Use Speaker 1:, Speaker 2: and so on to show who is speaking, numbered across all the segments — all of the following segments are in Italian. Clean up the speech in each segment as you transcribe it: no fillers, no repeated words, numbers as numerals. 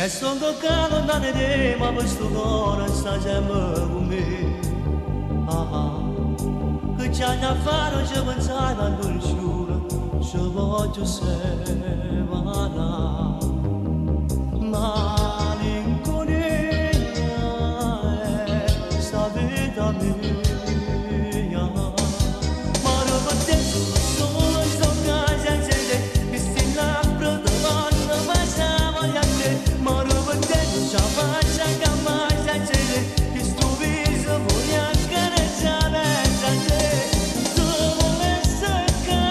Speaker 1: sono toccato andare te, ma questo cuore sta sempre con me. Che c'è da fare, ci pensai tanto giuro, ci voglio separare. Malinconia è sta vita mia. Ma non va dentro, solo in sto casa c'è te, che sti labbra di donna, ma se voglio a te. Ma non va dentro, c'è faccia che mai c'è te, che sto viso voglio accarezzare a te. Tu volessi che,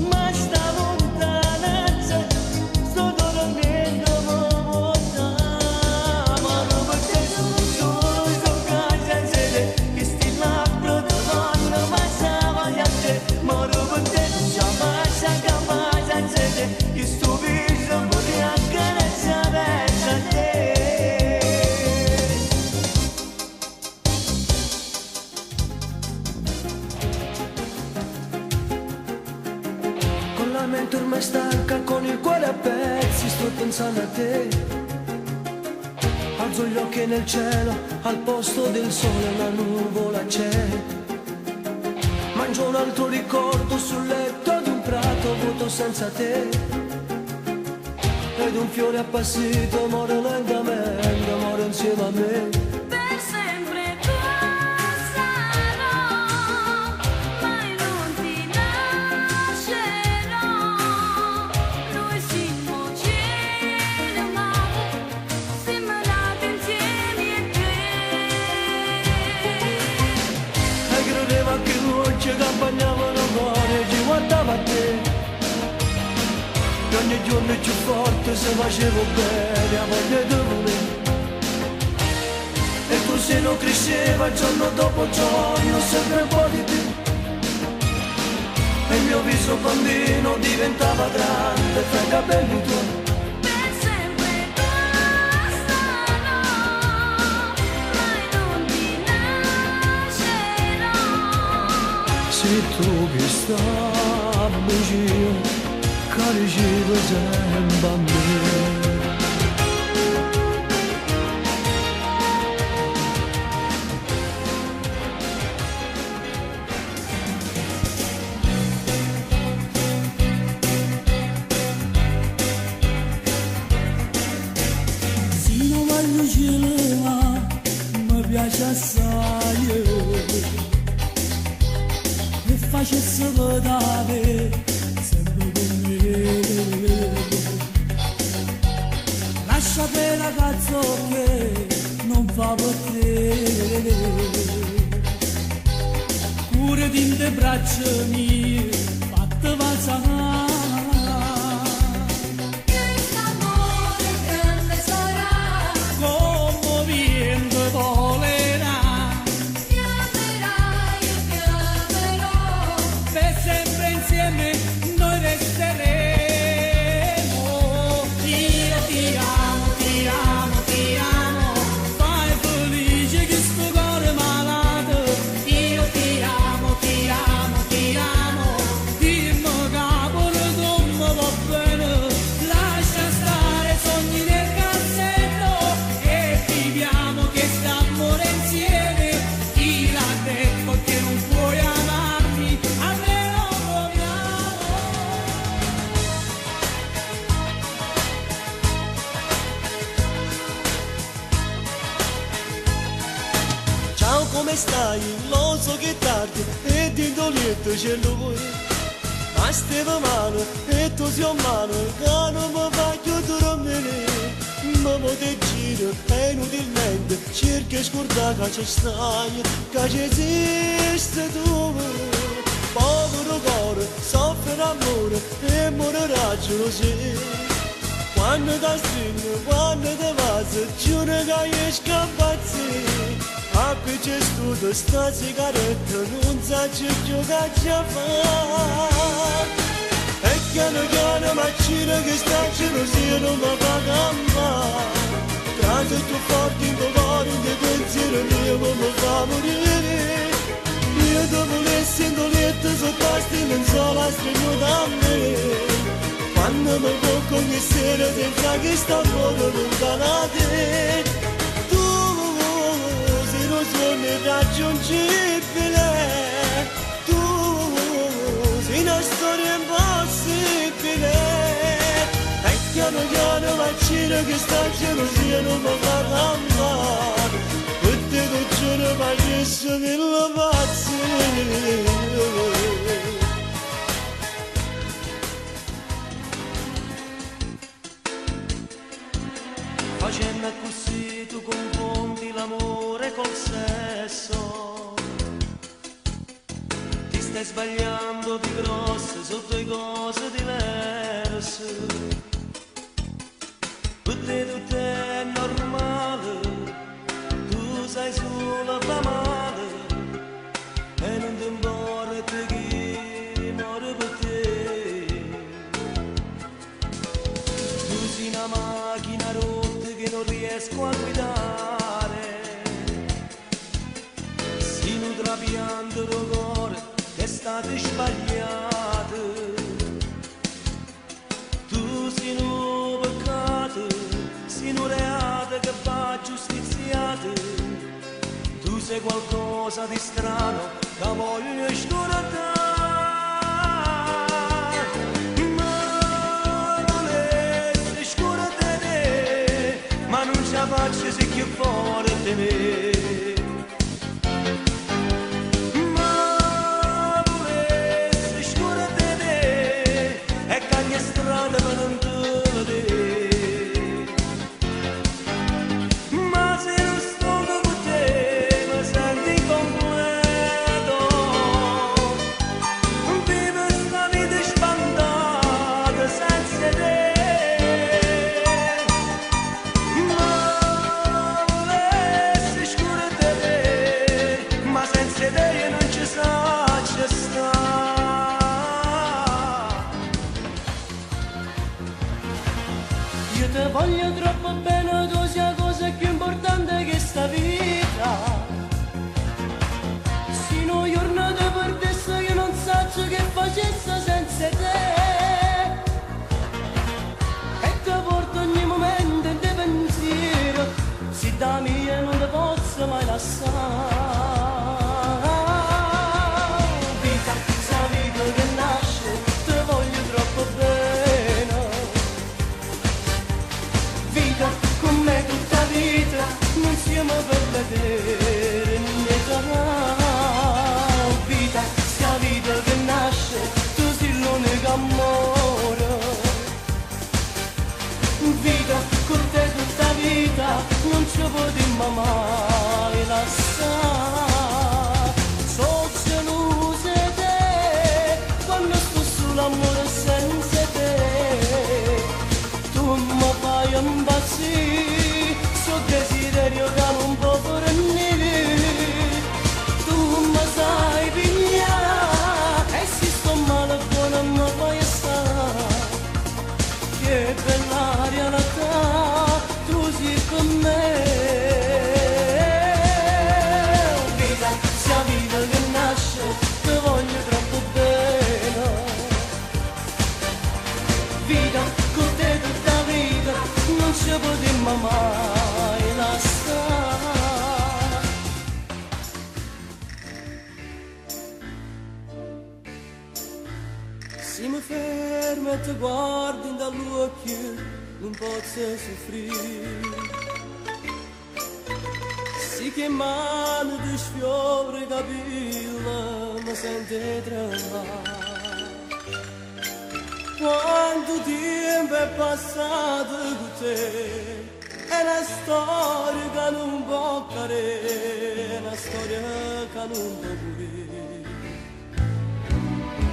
Speaker 1: ma sta lontananza, sto dormendo vuota. Ma non va dentro, solo in sto casa c'è te, che sti labbra di donna, ma se voglio a te. Ma non va dentro, c'è faccia che mai c'è te, che sto viso voglio accarezzare a te.
Speaker 2: Con la mente ormai stanca, con il cuore a pezzi, sto pensando a te. Alzo gli occhi nel cielo, al posto del sole una nuvola c'è. Mangio un altro ricordo sul letto di un prato vuoto senza te. Ed un fiore appassito muore lentamente, muore insieme a me.
Speaker 3: Per sempre tua sarò, mai non ti lascerò. Noi siamo cielo e mare, siamo nati insieme e te.
Speaker 2: E credeva che noi ci accompagnavano cuore, ci guardava a te. E ogni giorno più forte se facevo bene a voglia di volere. E tu se non cresceva giorno dopo giorno sempre un po' di te. E il mio viso bambino diventava grande fra i capelli tuoi.
Speaker 3: Per sempre tua sarò, mai non ti lascerò.
Speaker 2: Se tu che stavi vicino, cariceva sempre a me.
Speaker 4: Se non voglio cielo, ma mi piace assai. E facesse vedere sempre con me. Lasciate ragazzo che non fa per te. Cure di te braccia mie, fatte passare.
Speaker 3: Quest'amore grande sarà,
Speaker 4: Come viento volerà,
Speaker 3: ti amerai, io ti amerò.
Speaker 4: per sempre insieme noi resteremo. Io ti amo, ti amo, ti amo, fai felice che sto cuore malato. Io ti amo, ti amo, ti amo, dimmi capore come va bene. Lascia stare sogni nel cassetto e viviamo che st'amore insieme. Chi l'ha detto che non puoi amarmi, almeno proviamo.
Speaker 1: Ciao, come stai? Lo so che è tardi e di dolente c'è lui. Ma stava male e tu sei male, che non mi voglio dormire. Ma te giro e inutilmente cerchi di scordare che ci stai, che ci esiste tu. Povero cuore, soffre l'amore e morirà gelosia. Quando ti stringo, quando ti passa, giuro che scappazi. A qui c'è studio sta sigaretta, non sa più che ci fa. E piano piano macchina che sta gelosia non mi fa campare. Tra tutto forte in tuo cuore, in tuo pensiero mio, mi fa morire. Io ti volessi in tuo letto, sotto a stile, in sola stringo da me. Quando non mi può conquistare senza che sta fuori lontanate. Tu sei lo sogno irraggiungibile, tu sei una storia impossibile. E piano piano vaccino che sta gelosia non mi fa amare, e te lo giuro facessi delle pazzie. Facendo così tu confondi l'amore col sesso, ti stai sbagliando di grosso su due cose diverse. Per te tutto è normale, tu sai solo fa male, e non ti importa chi muore per te. Tu sei una macchina rotta che non riesco a guidare, si nutra pianto dolore che state sbagliate. Tu sei un peccato, sei un reato che va giustiziato. Tu sei qualcosa di strano che voglio scordare. La faccia se che fuori di me, ma volessi scura di te e cagna strada per non te vedere. Ma se non sto con te mi senti incompleto, vivo sta vita spantata senza te.
Speaker 2: Io te voglio troppo bene, tu sia la cosa più importante che sta vita. Sino a giorno ti perdesse che non saggio che facesse senza te. E ti porto ogni momento in te pensiero, se da mia non ti posso mai lasciare. Vita, sta vita che nasce, ti voglio troppo bene. Vita, con me tutta vita, non siamo per vedere niente. Vita, sta vita che nasce, tu sei l'unico amore. Vita, con te tutta vita, non ci potremmo mai lasciare. So gelosa di te, quando sto sull'amore senza te. Tu mi fai impazzire, so desiderio che non può fornire. Tu mi sai pigliare, e se sto male buono mi fai stare. Che bella realtà, tu sei con me. Vita, sia vita che nasce, ti voglio troppo bene. Vita, con te tutta vita, non ci potremmo mai lasciare. Se mi fermo e ti guardo dall'occhio, non posso soffrire. Sì che mano di sfiore capilla mi sente tremare. Quanto tempo è passato con te, è una storia che non può cadere, è una storia che non può morire.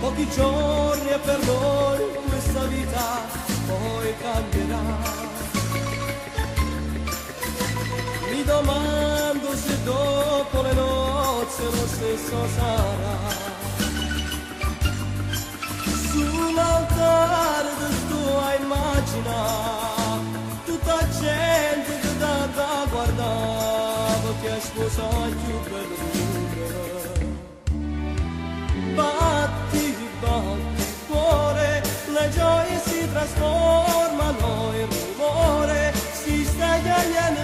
Speaker 2: Pochi giorni e per noi questa vita poi cambierà. Mi domando se dopo le nozze lo stesso sarà. Sull'altare del tuo immagine tutta gente che da guardava, che sposa più bello. Batti, batti, cuore, le gioie si trasformano. trasformano in rumore, si sta tagliando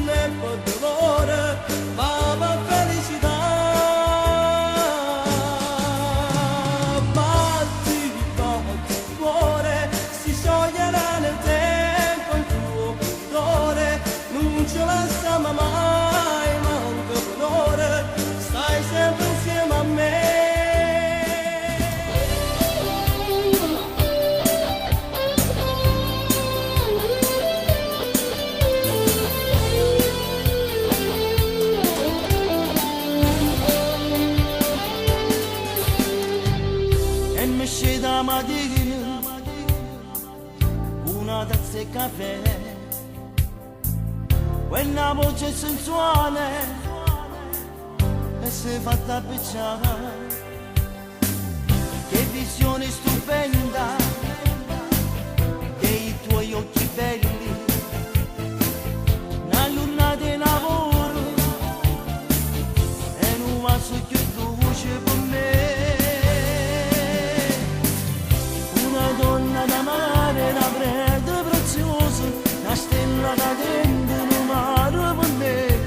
Speaker 2: nel dolore, papà felicità. Batti, batti, cuore, si scioglierà nel tempo il tuo dolore, non ce la stiamo mai, manca d'onore, stai sempre insieme a me.
Speaker 1: E mi sceda mattina una tazza di caffè, quella voce sensuale e si è fatta appicciare. Che visione stupenda dei tuoi occhi belli, una luna di lavoro e un vaso più dolce per me. Una donna d'amare, una preda preziosa, una stella cadente, un mare per me.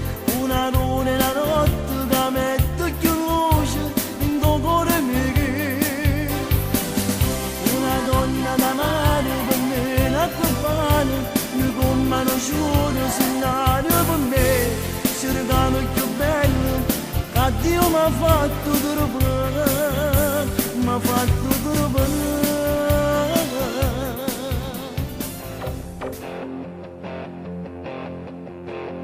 Speaker 1: Una luna e la notte che mette più luce in tuo cuore mio. Una donna d'amare per me, la compagna, mi conosciuto scenario per me. Cercano il più bello che Dio mi ha fatto trovare, mi ha fatto trovare.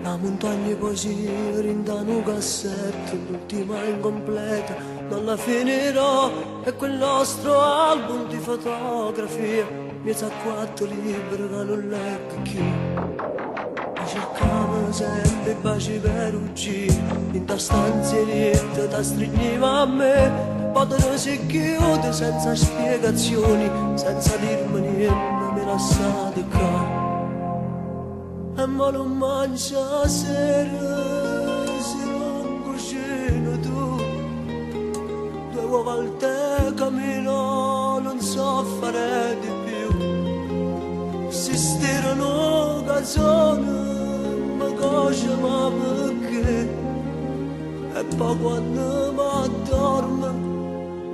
Speaker 1: La montagna così rinda un cassetto, l'ultima incompleta, non la finirò. E quel nostro album di fotografie, mezzo a 4 libri che non leggo più. E cercavo sempre i baci per uccire, in ta stanzietta ti stringeva a me. Poi te ne si chiude senza spiegazioni, senza dirmi niente, mi lasciate qua. E ma non mangia sera, se non cucino tu. 2 uova al tè cammino, non so fare di più. Si stirano canzoni, ma cosa ma perché? E poi quando mi addormo,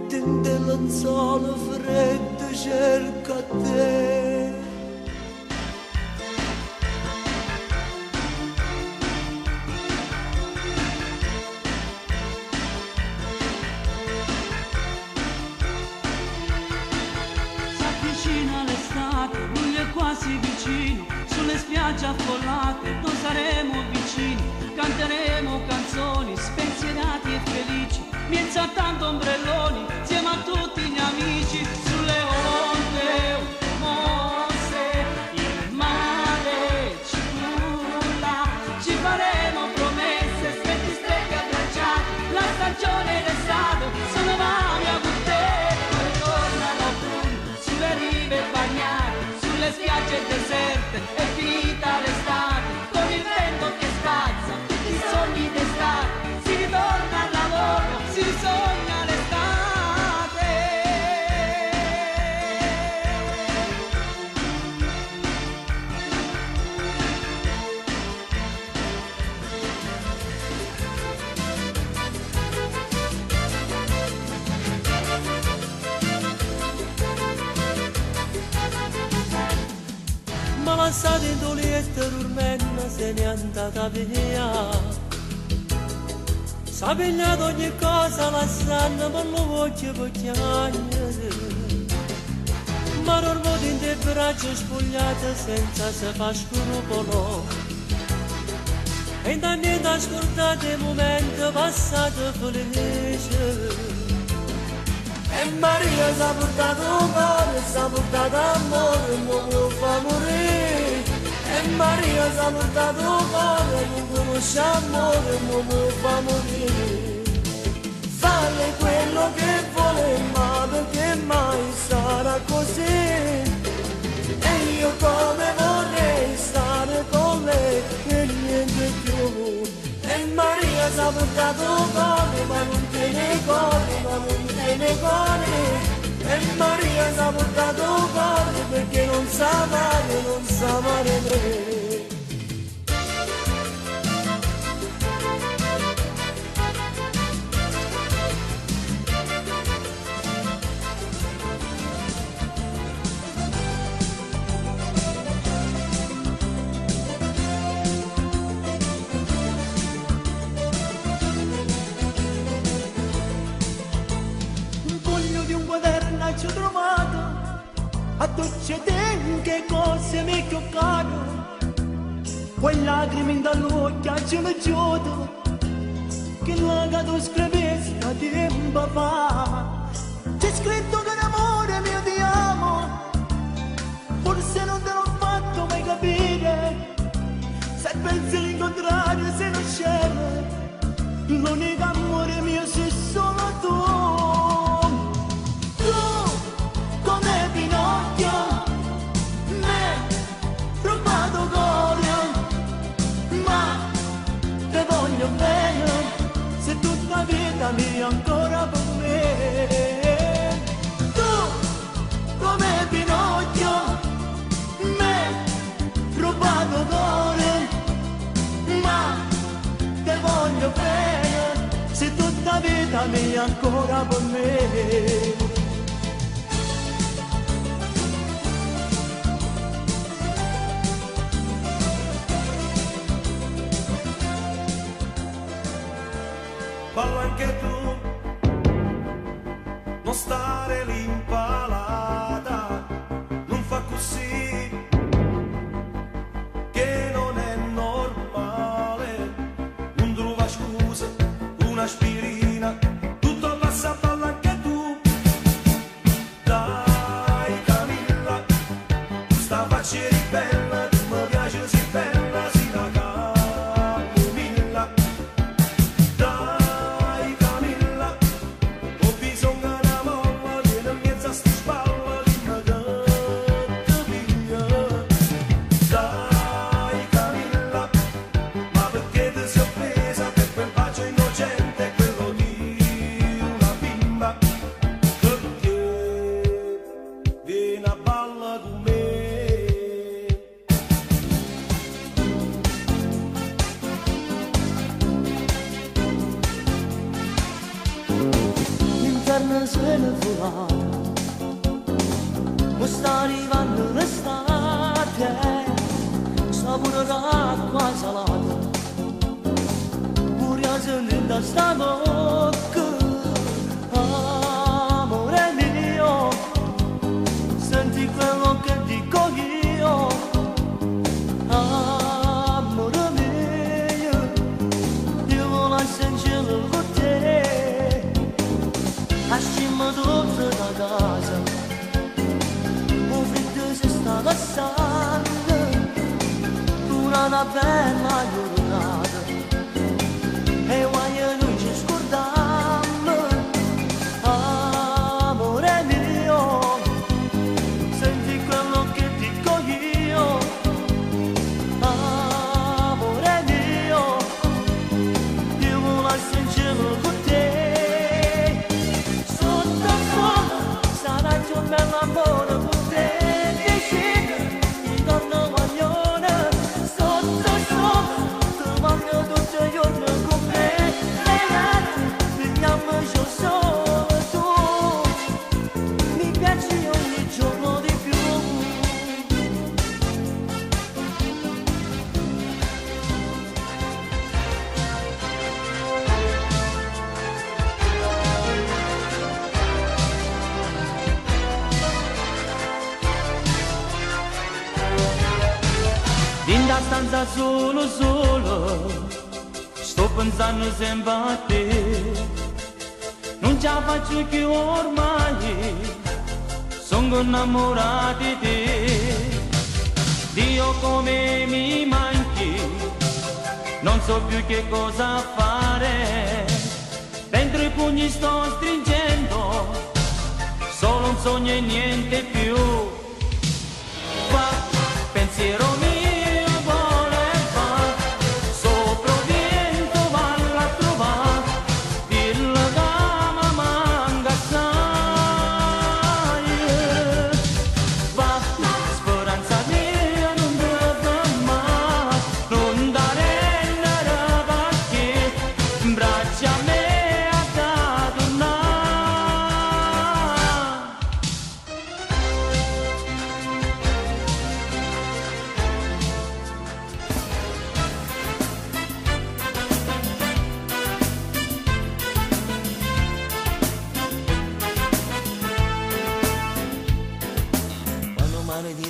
Speaker 1: tinte lenzuola fredde cerca te.
Speaker 5: Quasi vicino, sulle spiagge affollate, noi saremo vicini, canteremo canzoni spensierati e felici, mezzo a tanto ombrelloni, insieme a tutti gli amici, sulle onde mosse, il mare ci culla, ci faremo promesse, stretti stretti abbracciati, la stagione d'estate, sono mani a te, poi torna l'autunno, sulle rive bagnate, le spiagge deserte, è finita l'estate, con il vento che spazza tutti i sogni d'estate, si ritorna al lavoro, si risogna l'estate.
Speaker 2: Ma lasciate in Giulietta Rurmenna se n'è andata via. S'ha pigliato ogni cosa lasciando per lo voglio per chiagnere. Ma dormo in te braccia spogliate senza se fa scrupolo. E da niente ascoltate il momento passato felice. E Maria s'ha portato cuore, s'ha portato amore, non fa morire. E Maria s'ha portato cuore, non conosce amore, non fa morire. Fare quello che vuole, ma perché mai sarà così? E io come vorrei stare con lei e niente più. E Maria s'ha portato cuore, ma non tiene cuore, ma non tiene cuore. E Maria s'ha portato cuore non sa amare me.
Speaker 1: Un foglio di un quaderno ci ho trovato, a dolce che cose mi chioccato, quelle lacrime dall'occhio ce l'ho giuto, che la cato scrivessi da tempo fa. C'è scritto che l'amore mio ti amo, forse non te l'ho fatto mai capire, se pensi l'incontrario se non c'è, l'unico amore mio sei solo tu. Come Pinocchio, me rubato cuore, ma te voglio bene, se tutta vita mia ancora per me. Tu, come Pinocchio, me rubato cuore, ma te voglio bene, se tutta vita mia ancora per me.
Speaker 6: Balla anche tu, non stare lì impalata, non fa così, che non è normale, non trova scuse, un'aspirina, tutto passa, balla anche tu. Dai Camilla, sta faccia bella, mi piace si bella, si la Camilla.
Speaker 2: L'inverno se ne volata, ma sta arrivando l'estate, sapore d'acqua salata, curiosa da sta bocca, amore mio, senti quello che dico io, amore mio, io voglio sentire con te. Ascimmo tutto da casa, un freddo si sta passando, una bella giornata, e guai non ci scordiamo, amore mio, senti quello che dico io, amore mio, io voglio sentire con te. L'amore con te decide, mi torno maglione, sotto ti voglio tutto il giorno con me, vediamoci solo tu, mi piaci ogni giorno di più.
Speaker 1: In da stanza solo, sto pensando sempre a te, non ce la faccio più ormai, sono innamorato di te. Dio come mi manchi, non so più che cosa fare, dentro i pugni sto stringendo, solo un sogno e niente più. Va, pensiero mio.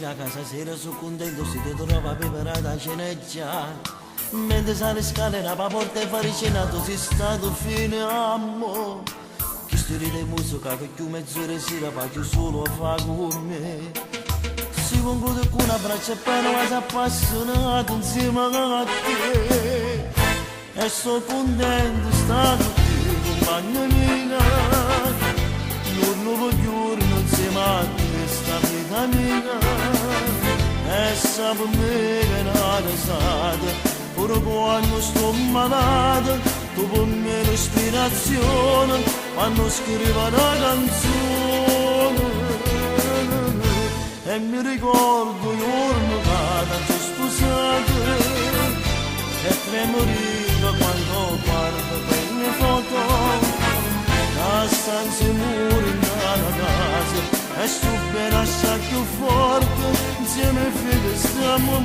Speaker 2: a casa sera sono contento se ti trova preparata a ceneggiare. Mentre sale scale la porta e fare cenato sei stato fine ammo. Chi storia di musica che più mezz'ora sera faccio solo fa con me. Si conclude con un abbraccio appena ma si appassionato insieme a te. E sono contento stato qui compagna mia. Giorno per giorno insieme a te sta vita mia. E sa per me che è una risata. Ora quando sto malato, tu per me l'ispirazione, quando scrivo la canzone. E mi ricordo il giorno che ti sposate, e tremorivo quando guardo quelle foto. La stanza muri nella casa, e sto bene assai più forte, insieme fede stiamo.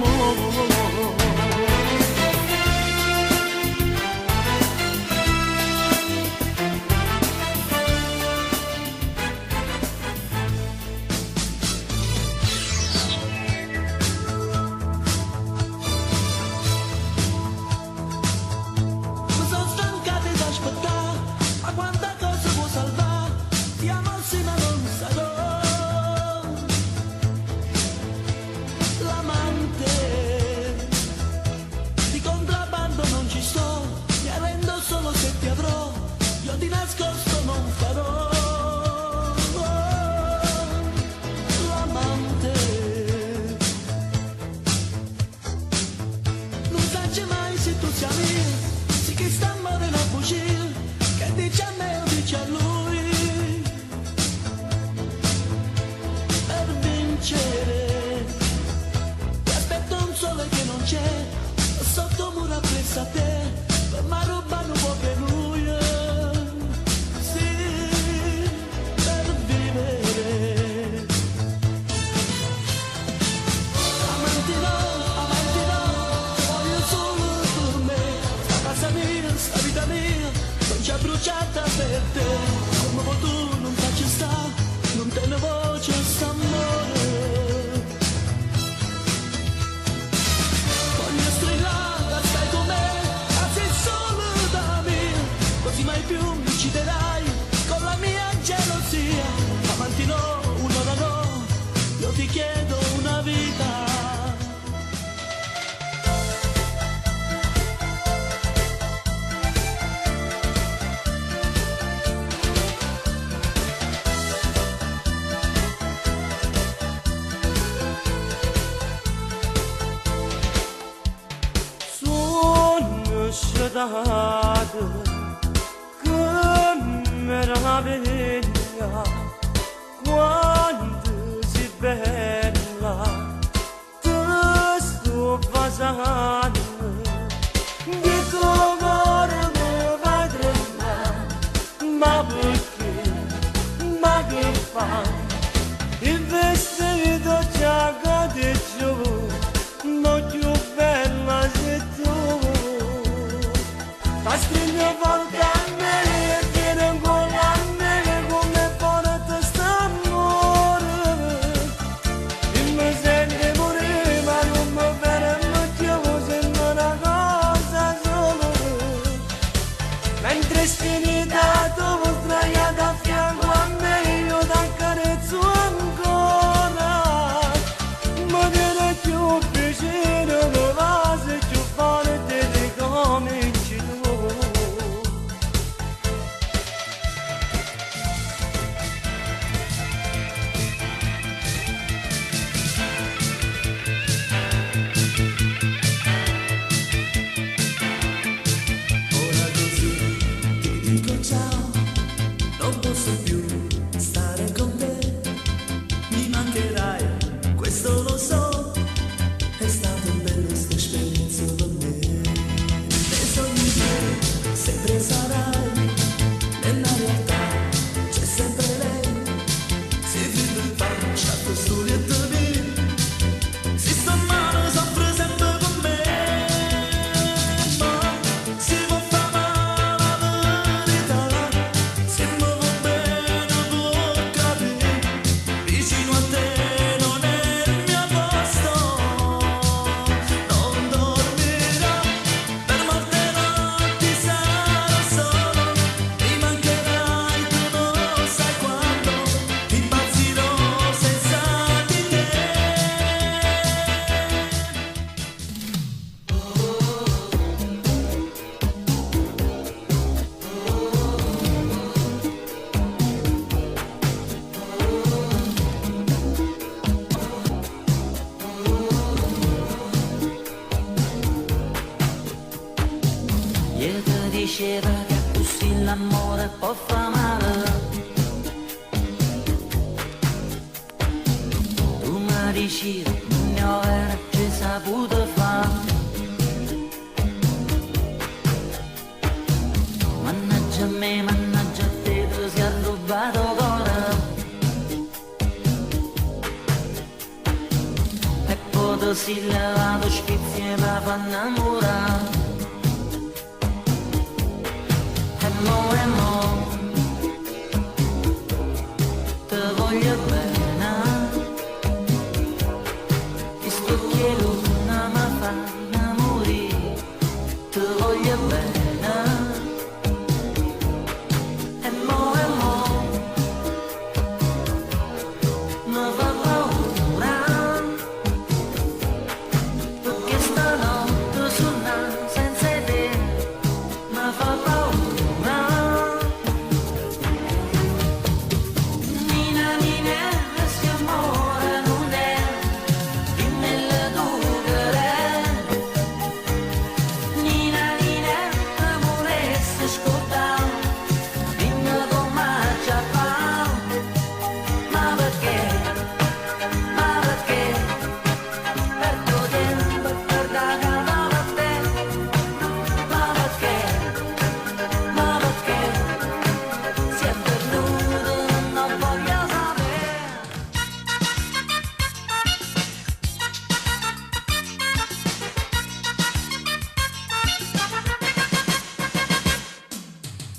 Speaker 1: Che meraviglia, quanto sei bella, ti sto basando, di tuo cuore mi fai tremare, ma perché, ma che fai? Il vestito già cade giù, non più bella sei tu. La stringo forte a me e tiene con la me come porta st'amore.
Speaker 2: l'amore può far male. Tu mi dici non ne ho ci saputo fare. Mannaggia a me, mannaggia a te, tu si è rubato cuore. E poi tu si levato sfizie per far innamorare. E mo, te voglio bene. Visto che l'una mi fa innamorare. Te voglio bene. E mo, mi fa paura. Perché stanotte suona senza te. Mi fa paura.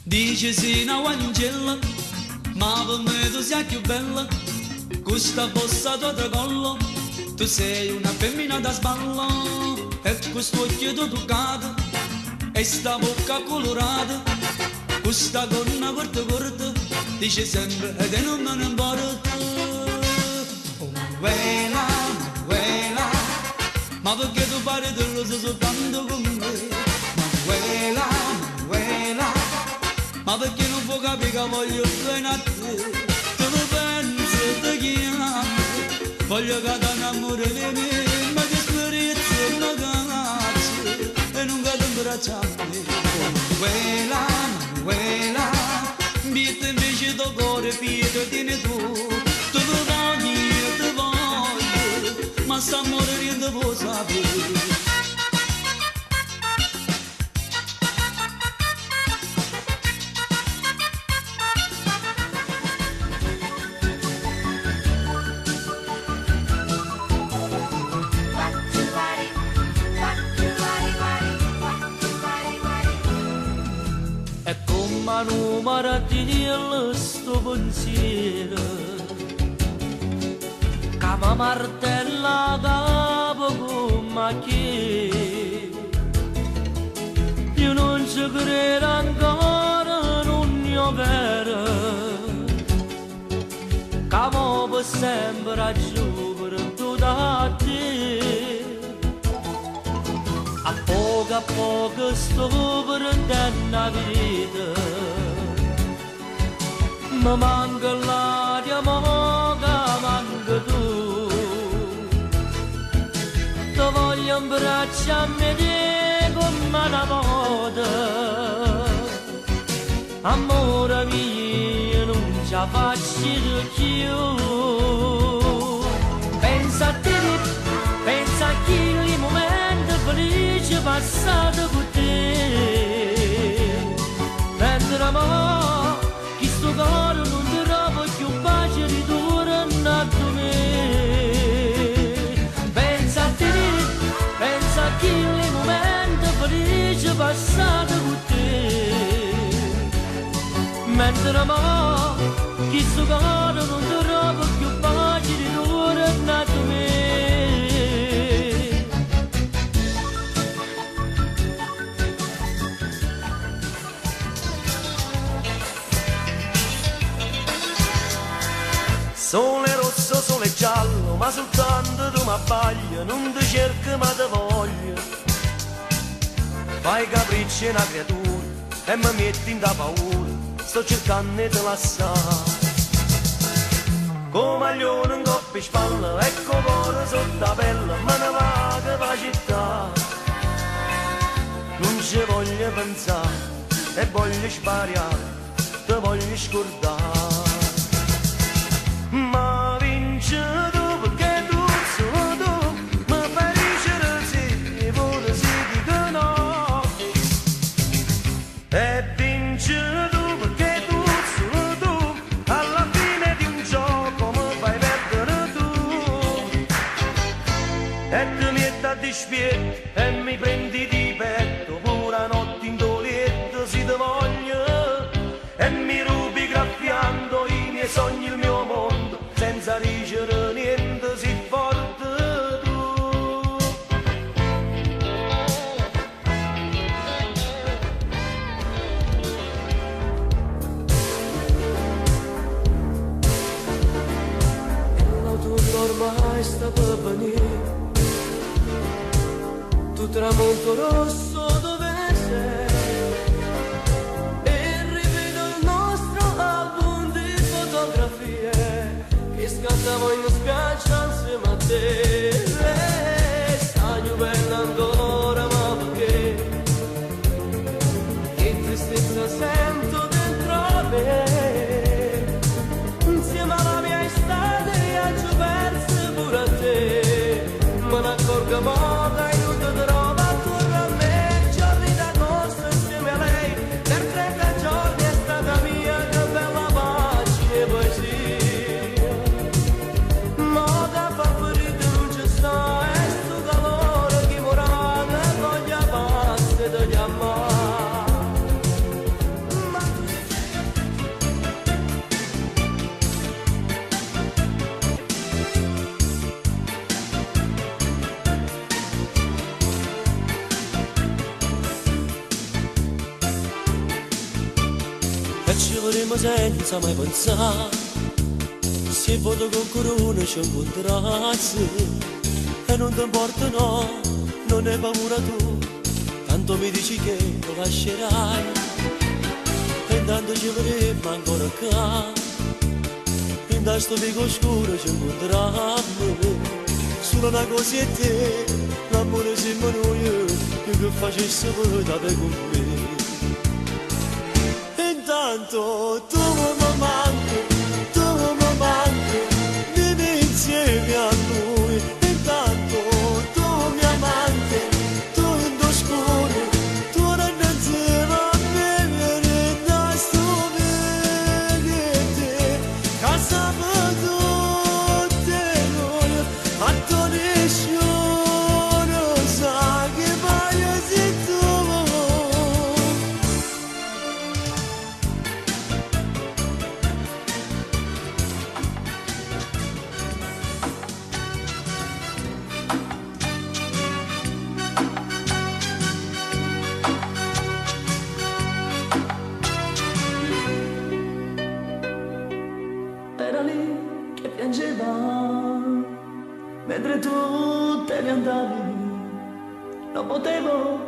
Speaker 5: Dice sì una guancella, ma per me tu sei più bella. Questa bossa tua da collo, tu sei una femmina da sballo. E questo occhio tu toccato, e sta bocca colorata. Questa gonna corta corta, dice sempre e te non me ne importa. Oh Manuela, ma perché tu pari dello soltanto con me? Manuela, ma perché non può capire che voglio bene a te? Tu lo pensi, ti chiami, voglio che ti innamori di me, ma che esperienza non cazzo, e non che ti imbracciami. Manuela, bietta invece tuo cuore, figlio tieni tu, tu lo voglio, io ti voglio, ma sta amore niente può sapere.
Speaker 2: Manu marattiglielo sto pensiero che mi martella capo come che io non ci credo ancora, non ne ho vero che mo per sempre a giovere tu da te. A poco sto prendendo la vita, mi manca l'aria, mo che manca tu. Ti voglio abbracciarmi te come una moda, amore mio non ci faccio più. Pensa a te, pensa a chi i momenti felici passati con te. Mentre mo chi sto cuore non ti trova più pace di tornare a me. Pensa a te, pensa a chi i momenti felici passati con te. Mentre mo chi sto cuore non ti trova più pace di tornare a me.
Speaker 6: Sole rosso, sole giallo, ma soltanto tu mi abbaglia, non ti cerco ma ti voglio. Fai capricci una creatura e mi metti in da paura, sto cercando di lasciare. Come maglione in coppia e spalla, ecco cuore sotto la pelle, me ne vado per la città. Non ci voglio pensare, e voglio sbariare, te voglio scordare. Ma vince tu perché tu sono tu, ma felice se vuole si dica no. E vince tu perché tu sono tu, alla fine di un gioco mi fai perdere tu. E tu mi metti di spietto e mi prendi di petto, pure notte in dolietto si te voglio, e mi rubi graffiando i miei sogni, il mio mondo, senza dicere niente si forte tu.
Speaker 2: L'autunno ormai sta per venire, tu tramonto rosso dove sei, e rivedo il nostro album di fotografie che scattavo in spiaggia insieme a te. Stai bella ancora, ma perché? Che tristezza sento dentro me, insieme alla mia estate viaggio perso pure a te. Me ne accorgo mo che aiuto ti trova attorno a me, giorni d'agosto insieme a lei, per 30 giorni è stata mia, che bella pace e poesia. Mo che fa ferito non ci sta, è sto calore che vorrà, che voglia pazza di chiamare. E ci vorremmo senza mai pensare, se voto con corona ci incontrassi, e non ti importa no, non hai paura tu, tanto mi dici che lo lascerai, e intanto ci vorremmo ancora qua, in questo vico scuro ci incontrammo, solo una cosa è te, l'amore siamo noi, io che facessi per te con me. Intanto tu mi manchi, vivi insieme a lui. Intanto tu mi amante, tu in oscuro, tu non insieme a me, da sto che te, casa per tutte noi, a tonisci non sa che voglio sei tu. Era lì che piangeva, mentre tu te ne andavi, non potevo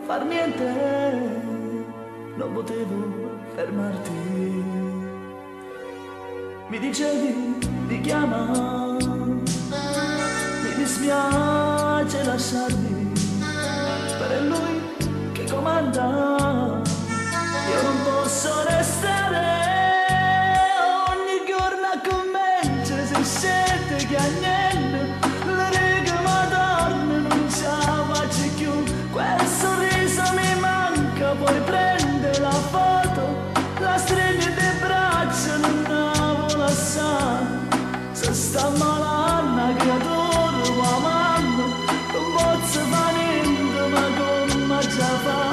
Speaker 2: far niente, non potevo fermarti. Mi dicevi ti chiama, mi dispiace lasciarmi, per è lui che comanda, io non posso restare. Sente che agnello, le righe madonna non ce la faccio più, quel sorriso mi manca, poi prende la foto, la stringe di braccia, non la vuole lasciare, se sta malata una creatura, ma mamma, non posso fare niente, ma come già fa,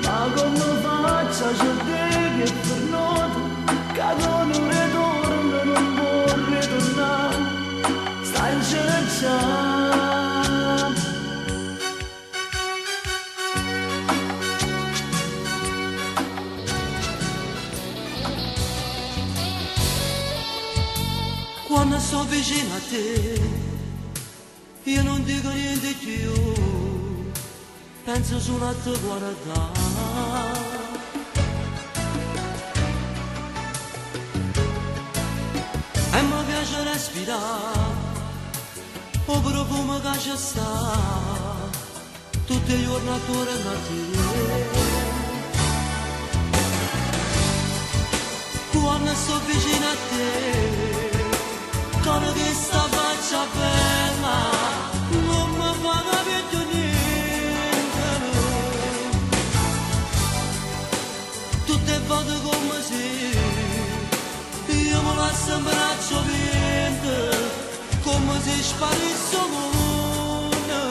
Speaker 2: ma come faccio a cercare che è tornato, che non ritorno, non può ritornare, stai cercando.
Speaker 5: Quando sto vicino a te, io non dico niente più, penso solo a te guardare. E mi piace respirare, o profumo che ci sta, tutti i giorni attorno a te.
Speaker 2: quando sto vicino a te, con questa faccia bella, non mi fa capire più niente. Tutte volte come se io mi lascio un braccio vento, come se sparisse il mondo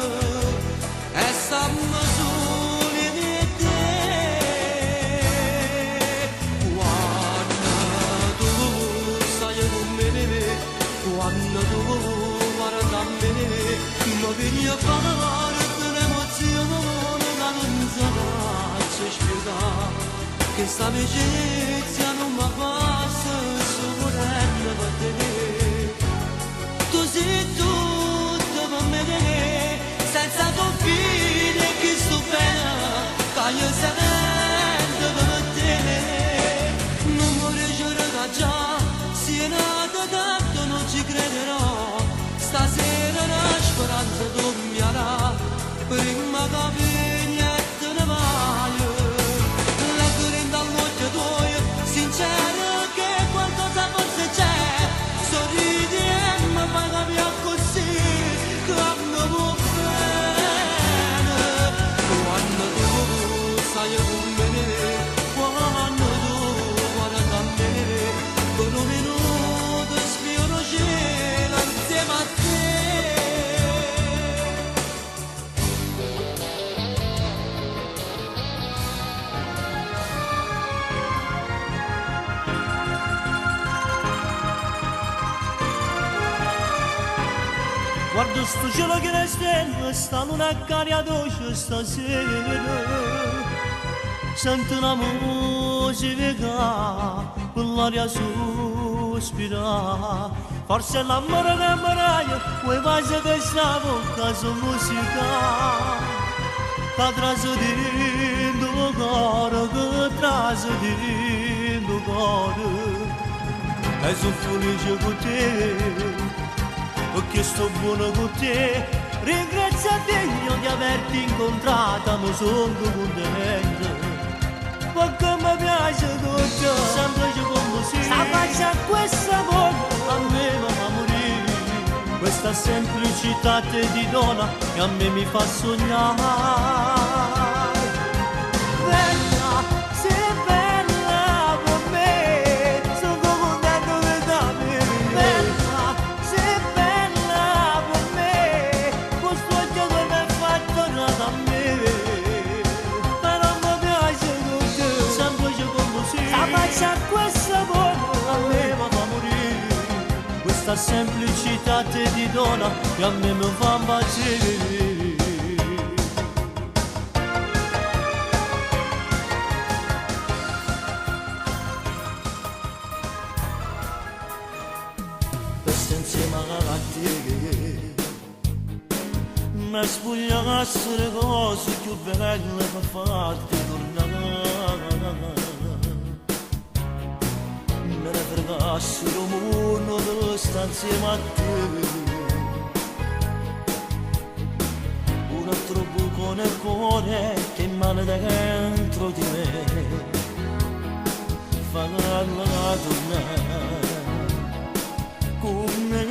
Speaker 2: e stiamo soli di te. Quando tu stai con me, quando tu guardi a me, mi vieni a parlare dell'emozione che non so spiegare, che sta amicizia non mi passa sorella per te. Tu sei tutto per me, senza confine che sto bene, che io sento per te. Non vorrei giurare già, se è nata tanto non ci crederò, stasera la speranza dormirà, prima che vieni te ne vai. La corrente all'occhio tuo, sincero che qualcosa forse c'è, sorridi e mi fai capire così, quando vuoi bene, quando tu stai con me, quando tu guardi a me, per un minuto spiono cielo insieme a te.
Speaker 1: Guardo sto cielo che le stelle stanno una caria dolce stasera, sento una musica per l'aria sospira, forse è l'amore che mi vuoi fare questa bocca su musica, che trasudendo il cuore, che trasudendo il cuore, e sono felice con te. Perché sto buono con te, ringrazio a Dio di averti incontrata, mi sono contento, perché mi piace tutto, semplice come si, sta faccia questa buona, a me mi fa morire, questa semplicità te di donna che a me mi fa sognare. Bella, sei bella per me, sono contento che da me, bella. Faccia questa buona, a me mi fa morire, questa semplicità te di donna che a me mi fa impazzire. Questo insieme a te mi spogliasse le cose più belle per farti tornare, me ne fregassero uno che sta insieme a te, un altro buco nel cuore che emana da dentro di me, farla tornare con me,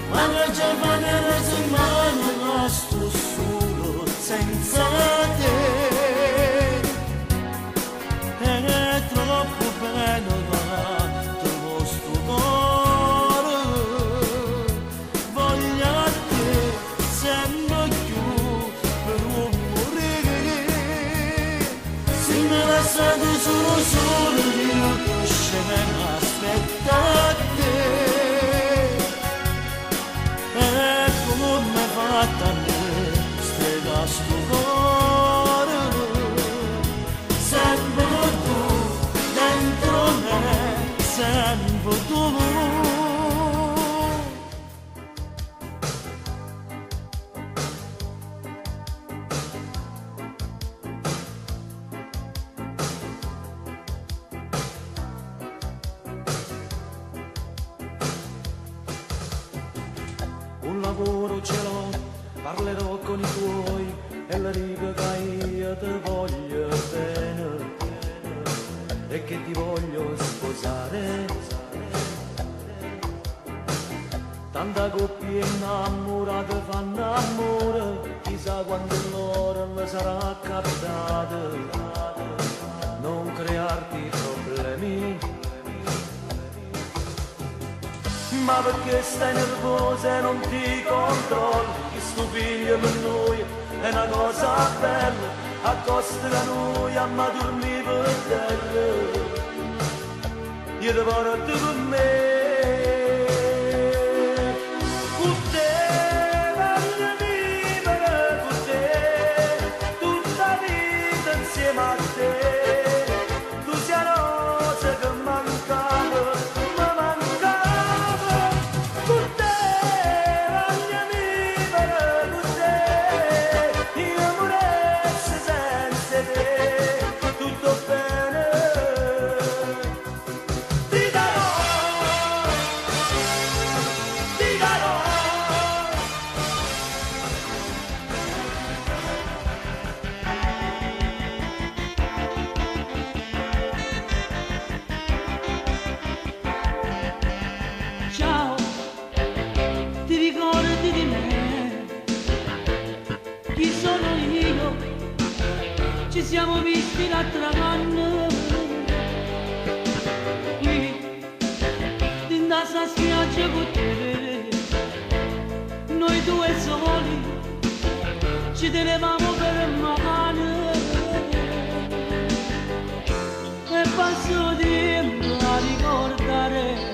Speaker 1: ma la giovane si mano sto solo senza te. È troppo bello davanti al vostro cuore, voglio a te sempre più per non morire. Se mi lasciate solo io che mi aspetta a te, e come fatta a me strega sto cuore, sempre tu dentro me, sempre tu. Un lavoro ce l'ho, parlerò con i tuoi e le dico che io ti voglio bene.
Speaker 6: e che ti voglio sposare. Tanta coppia innamorata fanno amore, chissà quando l'ora le sarà capitata. Non crearti problemi, ma perché stai nervosa e non ti controlli? Che sto figlio per noi è una cosa bella, a costa che noi amma dormire per terra. Io ti porto con me, con te voglio vivere, con te tutta la vita insieme a te. Tu sei la rosa che mancava, mi mancava. Con te voglio vivere, con te io moressi senza te. Tutto bene, ti darò, ti darò.
Speaker 5: Ciao, ti ricordi di me? Chi sono io? Ci siamo visti l'altra anno qui, in questa spiaggia con te. Noi due soli ci tenevamo per mano e passo tempo a ricordare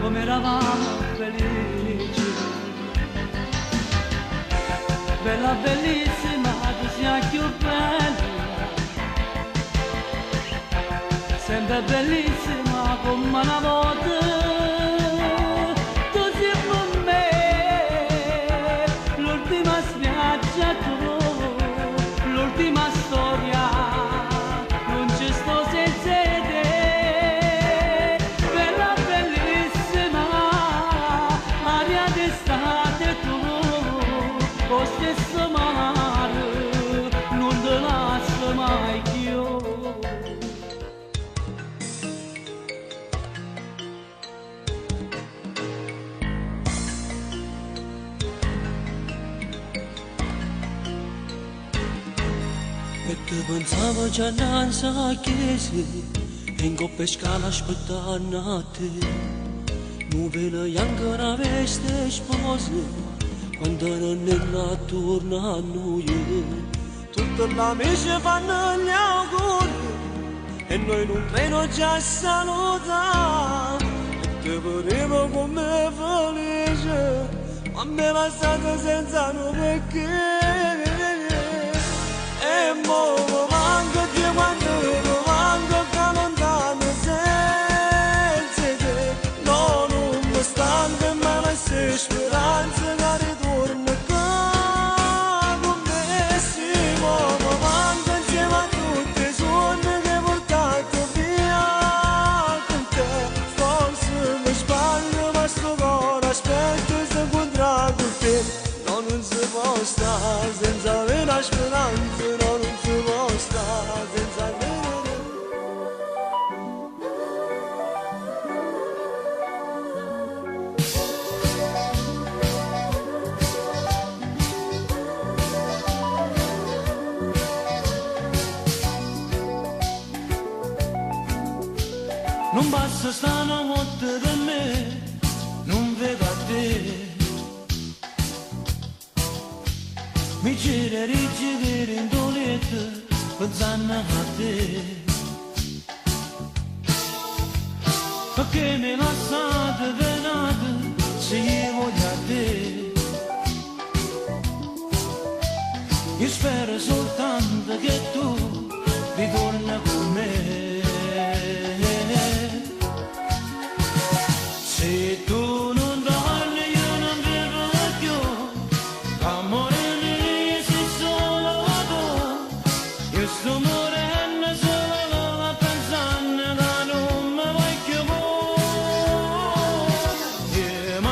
Speaker 5: come eravamo felici. Bella bellissima, tu sei più bella, sempre bellissima come una volta. Tu sei per me l'ultima spiaggia, tu l'ultima storia, non ci sto senza te. Bella bellissima, aria d'estate tu, lo stesso mare, non te lascio mai più.
Speaker 2: E che pensavo già non sa che sei, e in coppa e scala aspettando a te. Non viene anche una veste sposa, quando non è attorno a noi. Tutti gli amici fanno gli auguri, e noi non treno già salutare. E te volevo come felice, ma mi è passato senza nome perché. E mo mi manco di quando mi manco che lontano senza te. No, non mi stanco mai queste speranze che ritorno qua con me. Sì, mo mi manco insieme a tutti i sogni che hai portato via con te. Forse mi sbaglio ma sto cuore aspetta se incontrare con te. No, non si può stare senza avere la speranza, no, non si può stare senza avere.
Speaker 1: Non basta stanotte da me, non vedo a te. Mi gira rigidere in dolette, pensando a te. Perché mi lasciate venate, se io voglio a te. Io spero soltanto che tu ritorni con me. Se tu non torni io non verrò più, amore mio sei solo tu. Io sto morendo solo pensando che non mi vuoi più. Io mi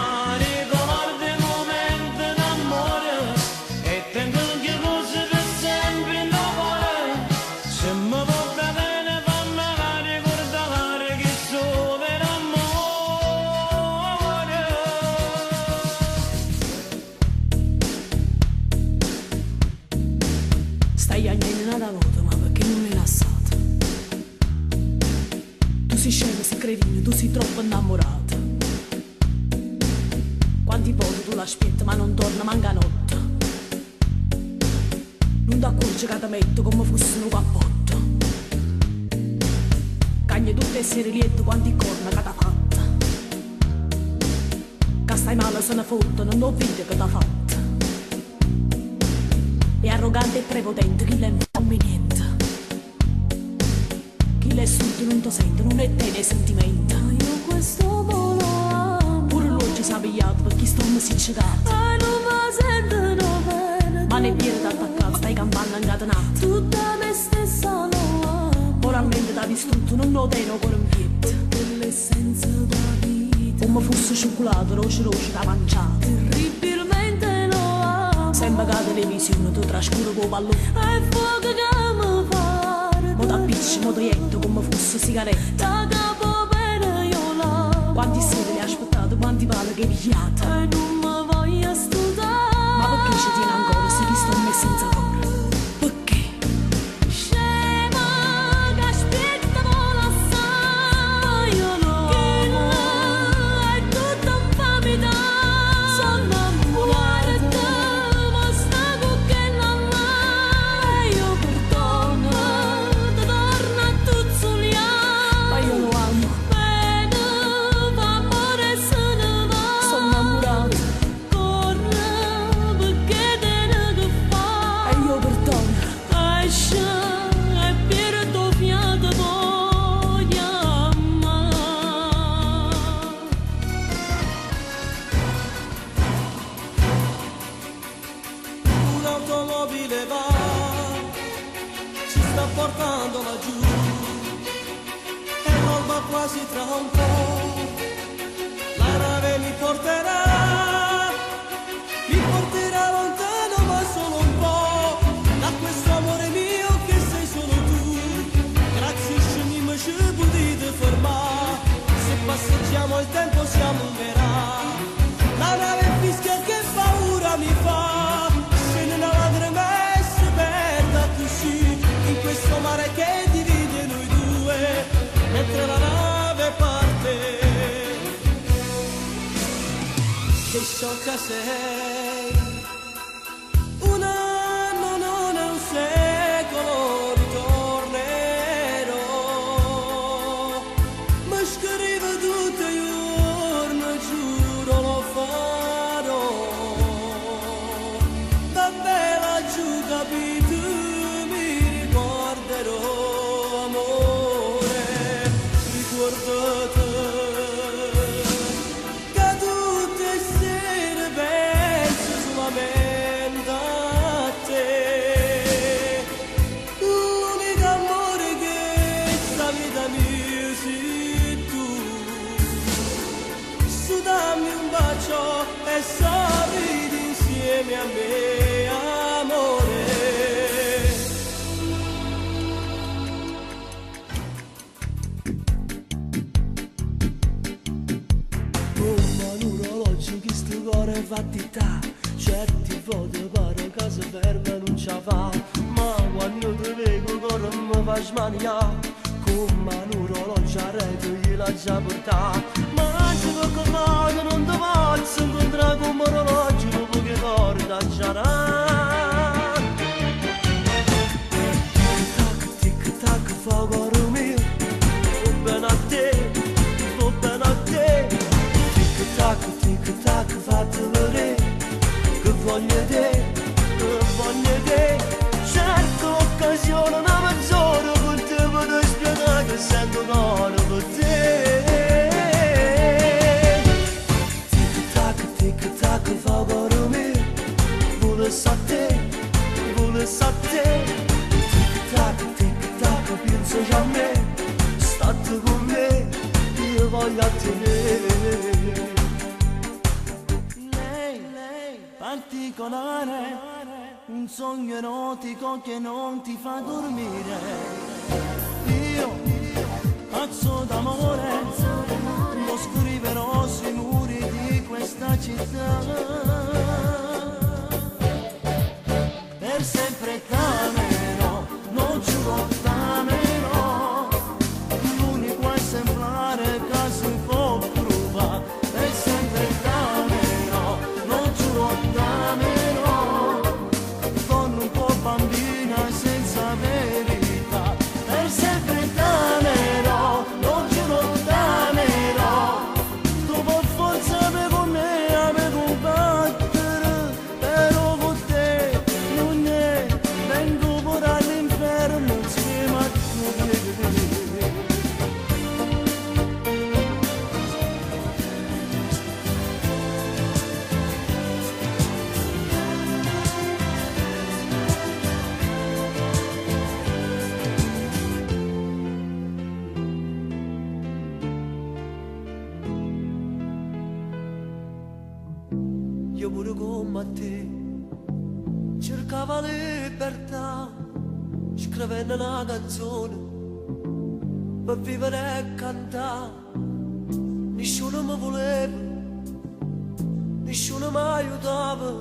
Speaker 2: Come se credi tu sei troppo innamorato. Quanti volte tu l'aspetti ma non torna manca notte. Non ti accorgi che ti metto come fosse un cappotto. Cagni tutte essere lieto quanti corna che t'ha fatta. Che stai male se ne fottono, non vede che t'ha fatta. È arrogante e prepotente, chi l'è non mi niente. Chi l'è sotto non ti sente, non è te nei sentimenti. Io questo volo amo. Pure lui ci sa pigliato perché sto mi si ciecato. Non mi sentono bene. Ma ne piede d'attaccato, stai campando incatenato. Tutta me stessa lo amo. Moralmente da distrutto, non lo tengo ancora in piedi. L'essenza da vita. Come fosse cioccolato, roce da mangiato. Terribilmente lo amo. Sembra che la televisione tu trascura con pallone. È fuoco che mi pare. Mo t'appicci, mo toietto come fosse sigaretta. Da capo bene io l'amo. Quanti sere le aspettate, quanti pale che pigliate. E non mi voglio stutare. Ma perché ci tiene ancora se chi sto me senza cuore? Perché? Scema che aspetta vola assai. Io lo amo. È tutta infamità. Sono innamorata di te, ma sta con che non l'ha. E io perdono, ti torno a tuzzuliare. Ma io lo amo. Bene, fa amore se ne va. Sono innamorata. Corre, perché te ne che fa. E io perdono. Esce, e perdo fiato, voglio amare.
Speaker 4: Un'automobile va, ci sta portando laggiù, e l'alba quasi tra un po', la nave mi porterà lontano ma solo un po', da questo amore mio che sei solo tu. Grazie scemi ci potete fermare, se passeggiamo il tempo si allungherà. La nave fischia che paura mi fa, se non la mai si perda così, in questo mare che divide noi due, mentre la nave parte. Che sciocca sei, un anno non è un secolo, ritornerò, mi scrivo tutti i giorni, giuro lo farò, da bella giù capito mi ricorderò, amore, ricordate che tutte le sere penso solamente a te. L'unico amore che sta vita mia sei tu. Su dammi un bacio e sorridi insieme a me, amore. Come un orologio che sto cuore fa tittà, certi volte pare che si ferma non ce la fa, ma quando ti vedo il cuore mi fa smaniare, come un orologio a rete gliela già portata, ma se qualche volta non ti posso incontrare come un orologio dopo che porta a giarà. Tic tac fa cuore mio, vo bene a te, vo bene a te. Tic tac fate vedere che voglio te, cerco l'occasione una mezz'ora con te per spiegare che sento cuore per te. Tic tac fa cuore mio, vuole sa te, tic tac penso già a me, state con me, io voglio a te. Particolare, un sogno erotico che non ti fa dormire. Io, pazzo d'amore, lo scriverò sui muri di questa città. Per sempre t'amerò, non giuro t'amerò, l'unico esemplare
Speaker 2: io pure come te cercavo libertà, scrivendo una canzone per vivere e cantare. Nessuno mi voleva, nessuno mi aiutava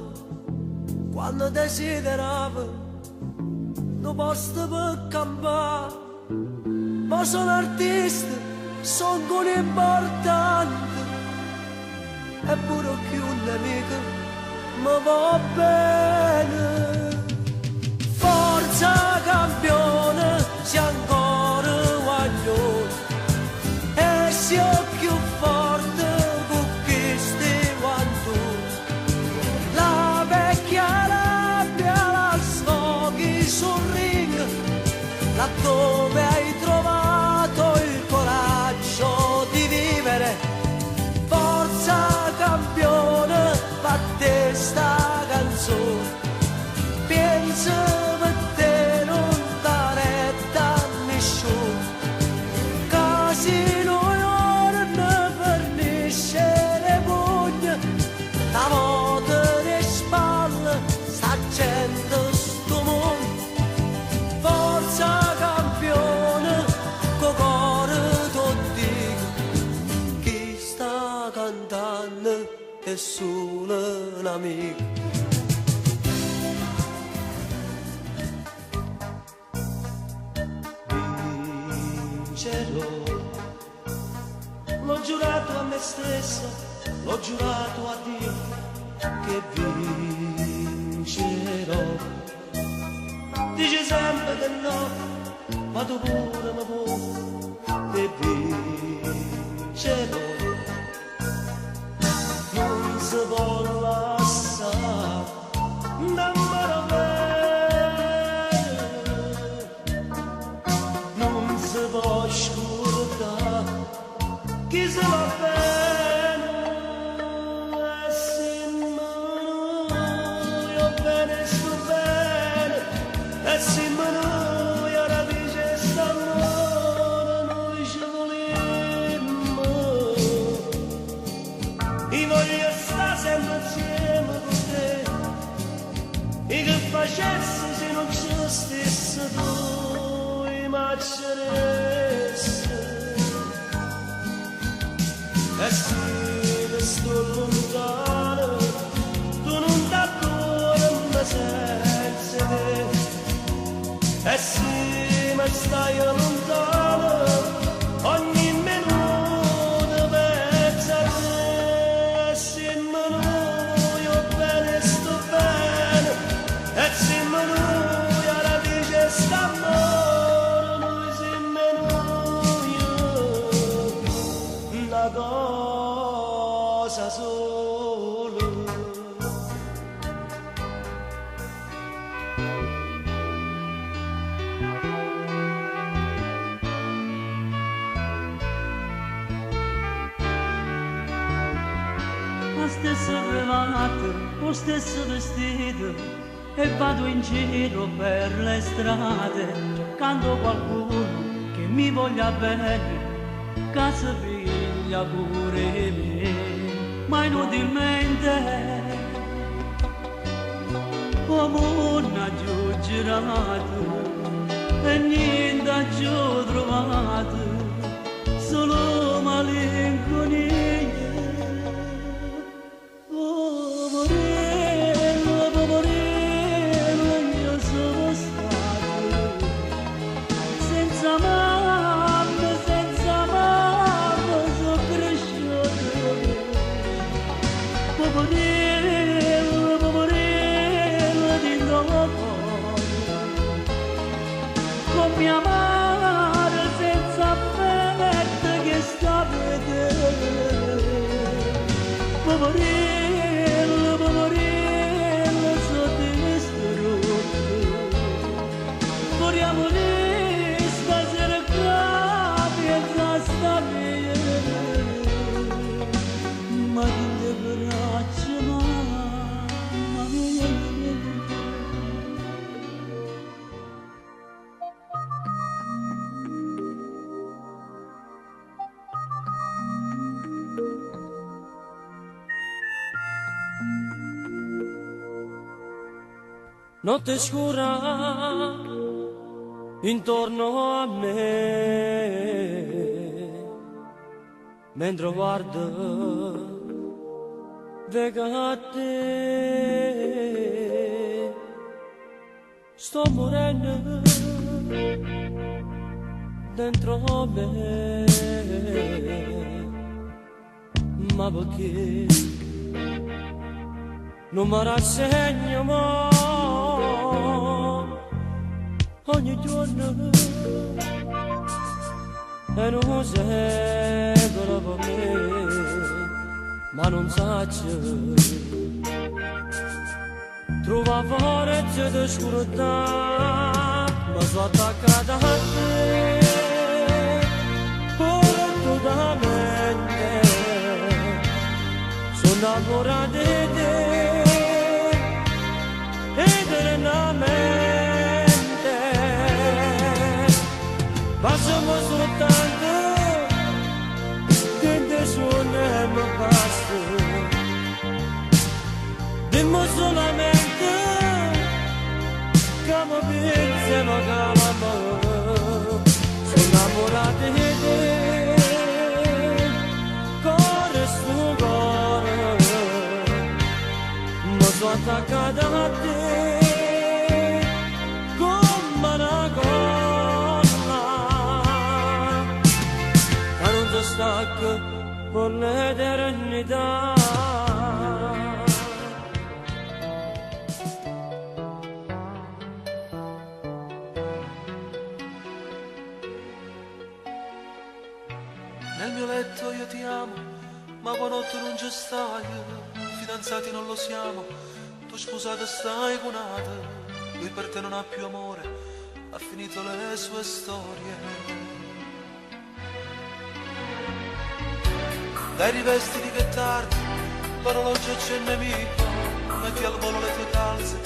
Speaker 2: quando desideravo non posso per campare. Ma sono artista, sono un importante e pure più un nemico mi va bene. Forza campione, si ancora guaglione e si è più forte con questi guantoni. La vecchia rabbia la sfoghi sul ring, laddove hai trovato il coraggio di vivere. Forza campione, batte sta canzone, pensa per te non dare retta a nessuno, casi noi ora ne fornisce le pugna, da moto le spalle, sta gente sto mondo. Forza campione, co cuore t'ho dico, chi sta cantando è solo un amico. Vincerò, l'ho giurato a me stesso, l'ho giurato a Dio che vincerò. Dice sempre che no, ma tu pure mi vuoi e vincerò. Non si può lasciare, dammelo bene, non si può scordare chi se va bene. E se io bene sto bene, e se noi ora dice st'amore noi ci volimmo. Io voglio stare sempre insieme con te, e che facessi se non ci stessi tu, i macceresti. E se che sto lontano, tu non t'adoro senza te. E se mi stai lontano, ogni minuto penso a te. E se io bene sto bene, e se noi alla dice st'amore, noi siamo una cosa solo.
Speaker 5: La stessa cravatta, lo stesso vestito, e vado in giro per le strade, cercando qualcuno che mi voglia bene, che si piglia pure me, ma inutilmente. Come non ha giù girato e niente ha giù trovato, solo malinconia. Poverello, io sono stato senza mamma sono cresciuto. Poverello, di nuovo con mia madre senza affetto che sta a vedere. Poverello, sotto distrutto, corriamo lì stasera qua, piazza sta mia, ma chi le braccia, mamma mia.
Speaker 2: notte scura intorno a me, mentre guardo vega a te, sto morendo dentro me, ma perché non mi rassegno mai ogni giorno e non seguono per me, ma non saccio trova forza di scurtà, ma sono attaccata a te pure totalmente, sono innamorata di te eternamente, passiamo soltanto che te suona e mi basta, dimmi solamente che mi pensi ma che mi sono innamorata di te, cuore su cuore, ma sono attaccata a te come una colla che non si stacca per l'eternità.
Speaker 7: Nel mio letto io ti amo, ma quando tu non ci stai, fidanzati non lo siamo, tu sposata stai con un'altra, lui per te non ha più amore, ha finito le sue storie. Dai rivestiti che è tardi, l'orologio c'è il nemico, metti al volo le tue calze,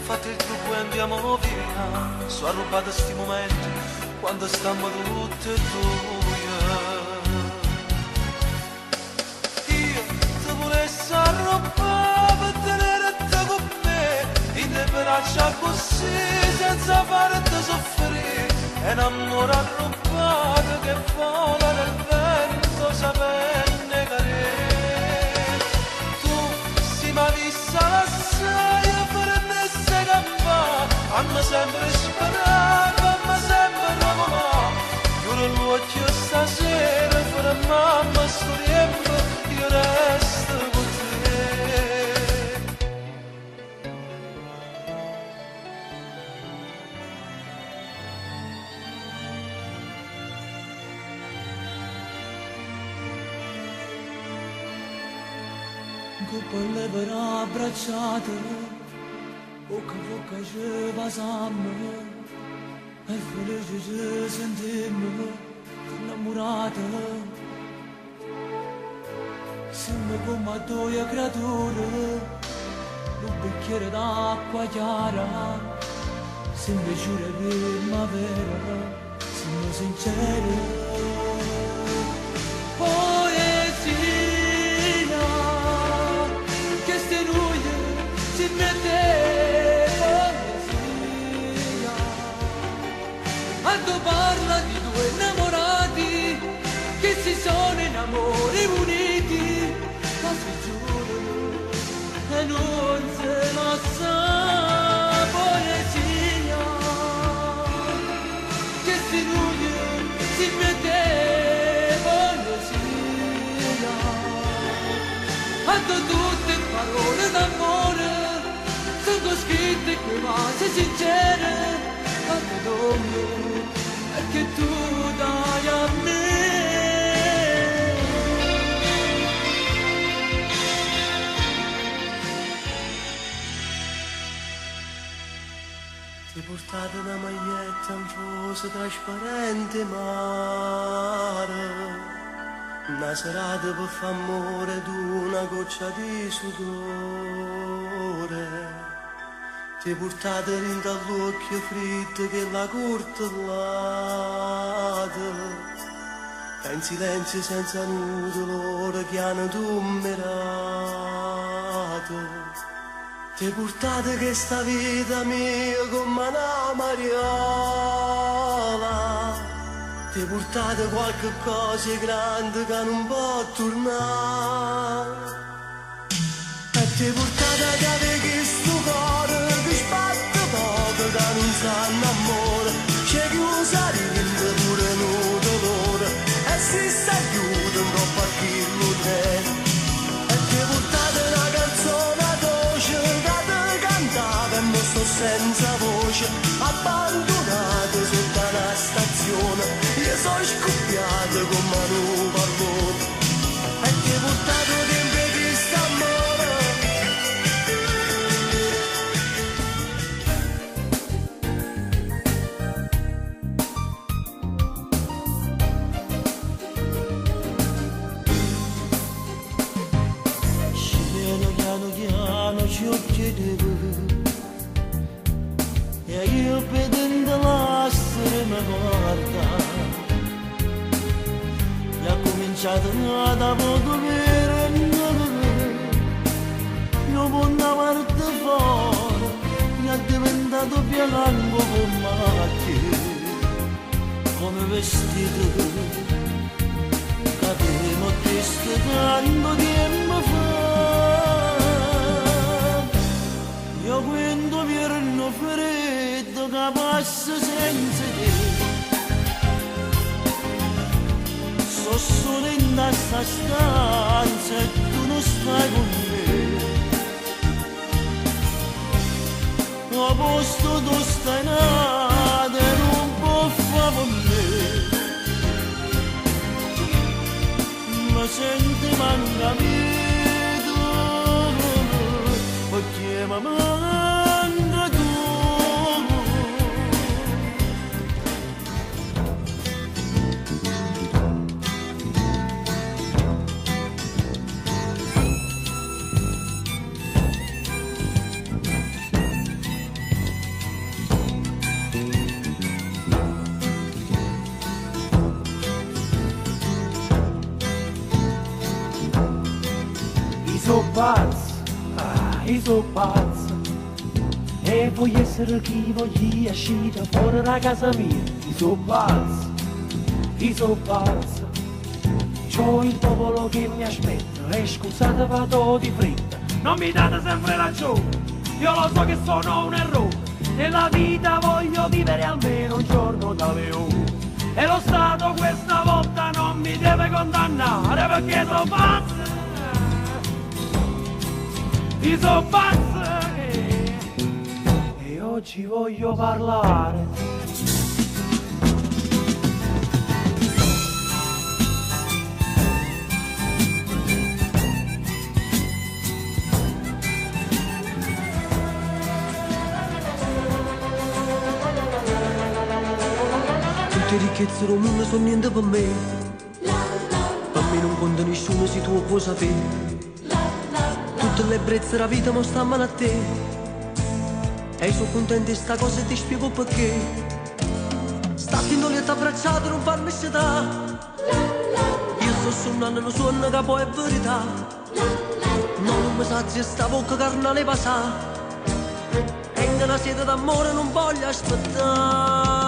Speaker 7: fatti il trucco e andiamo via, su arrubate sti momenti, quando stiamo tutte e due. Arroba per tenerti con me, in te braccia così senza farti soffrire, è un amore arrubato che vola nel vento saperne cadere. Tu si m'ha vista l'assai per me sei campata, hanno sempre sperato, ma sempre romanò, chiudo l'occhio stasera per mamma sto tempo io resto con te.
Speaker 4: Con le vera abbracciate, bocca a bocca ci pasiamo, e felice ci sentiamo, innamorate. Siamo come due creature, un bicchiere d'acqua chiara, siamo giure primavera, siamo sinceri. Poesia, che ste nuie si mette poesia, quando parla di due innamorati che si sono in amore uniti, ma si giurano e non se la sa. Poesia, che si nuie si mette poesia, quando tutte parole d'amore sono scritte con basi sincere, quando donne perché tu dai a me.
Speaker 2: Ti portate una maglietta in rosa trasparente mare, una serata per fare amore d'una goccia di sudore. Ti portate rinda all'occhio fritto che la corte che in silenzio senza nudo loro che hanno tummerato. Ti portate questa vita mia come una mariola. Ti portate qualche cosa grande che non può tornare. E ti portate a capire questo cuore che sbatte poco, che non sa amore. C'è chi usa rinde pure un dolore. E si sta chiudendo troppo a chi lo treno. E ti portate una canzone dolce che ti cantava e non sto senza voce. Abbandonate sotto una stazione. Io sono scoppiato come un pallone. E ti portato dentro questo amore. Piano ci chiedevo e io vedendo l'astro mi guarda. E ha cominciato a poco vero io buona parte fuori mi ha diventato bianco come macchia, come vestito capiamo questo tanto tempo fa. Io quando viene freddo che passa senza te, sto solo in questa stanza e tu non stai con me. A posto tu stai nata e non può fare con me. Ma senti manca me tu, perché mi manca tu.
Speaker 8: Io sono pazzo e voglio essere chi voglio uscire fuori da casa mia. Io sono pazzo, c'ho il popolo che mi aspetta e scusate vado di fretta. Non mi date sempre ragione, io lo so che sono un errore. Nella vita voglio vivere almeno un giorno da leone. E lo Stato questa volta non mi deve condannare perché sono pazzo. Io sono pazzo e oggi voglio parlare.
Speaker 2: Tutte le ricchezze del mondo sono niente per me. Per me non conta nessuno se tu vuoi sapere. Tutte le brezze della vita mi stanno a te. E sono contento di sta cosa e ti spiego perché. Stati in olietta abbracciato non farmi scettare. Io sto suonando un suono che poi è verità. Non mi sazia sta bocca carnale passà. E nella sete d'amore non voglio aspettare.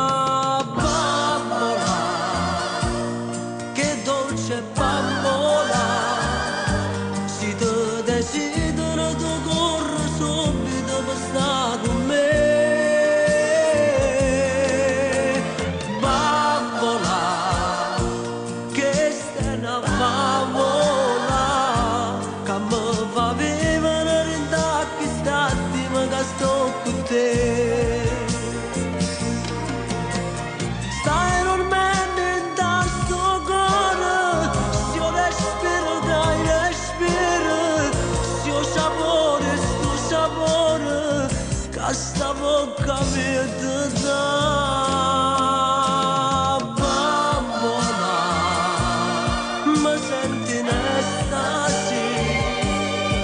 Speaker 2: Bambola, che dolce bambola. Si te desidero tu corri subito per stare con me. Bambola, che stai una favola, che mi fa vivere in tacchi stati ma che sto con te. Stai dormendo in sto cuore, se io respiro dai respiro, se io sapore sto sapore, che sta bocca mia ti dà. Bambola, mi senti in estasi,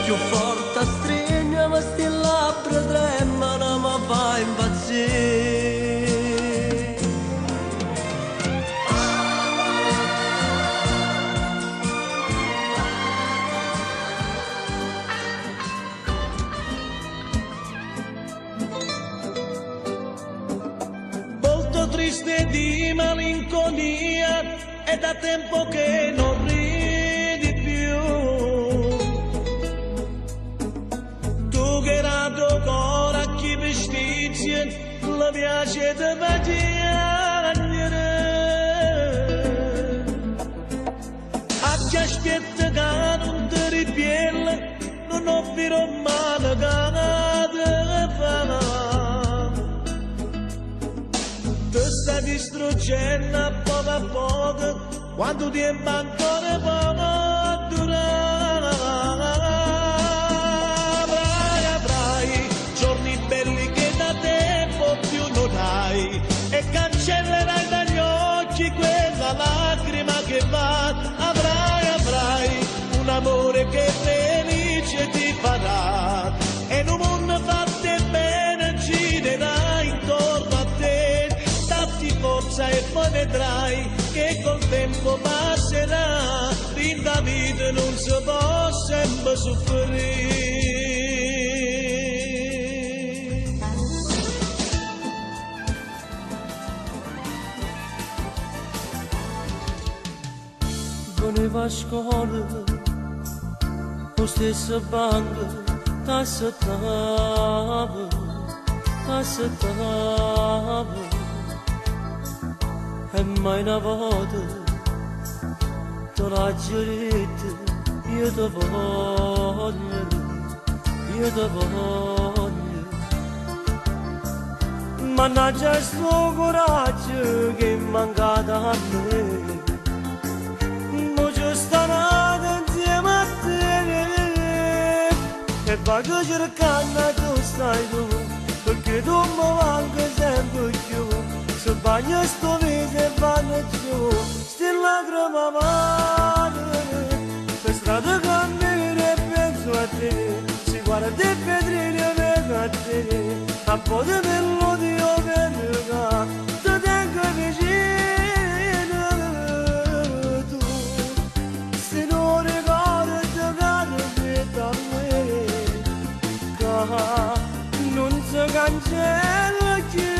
Speaker 2: più forte stringe ma sti labbra tremano, mi fa impazzire.
Speaker 1: triste di malinconia, è da tempo che non ridi più. Tu che era ancora chi vestigi, la piace di baciare. A chi aspetta che non ti ripiella, non ho più male che ti fa. Ti sta distruggendo a poco, quando tempo ancora poco durare. Avrai giorni belli che da tempo più non hai, e cancellerai dagli occhi quella lacrima che va. Avrai un amore che felice ti farà, e in un mondo fatto bene girerà intorno a te. Datti forza e poi vedrai che col tempo passerà. In la vita non si può sempre soffrire.
Speaker 2: Venevo a scuola, lo stesso banco, t'aspettavo. E mai una volta te l'ho detto, io ti voglio. Mannaggia sto coraggio che è mancato a me. Mo ci starò insieme a te, e vado cercando tu stai tu, perché tu mi manchi sempre più. Se bagno sto viso e vanno giù, sti lacrime amare. Per strada cammino e penso a te, si guarda i vetrini e vedo a te. A po' di melodia che mi dà, ti tengo vicino tu. Se non ricordi che da me, che non si cancella più.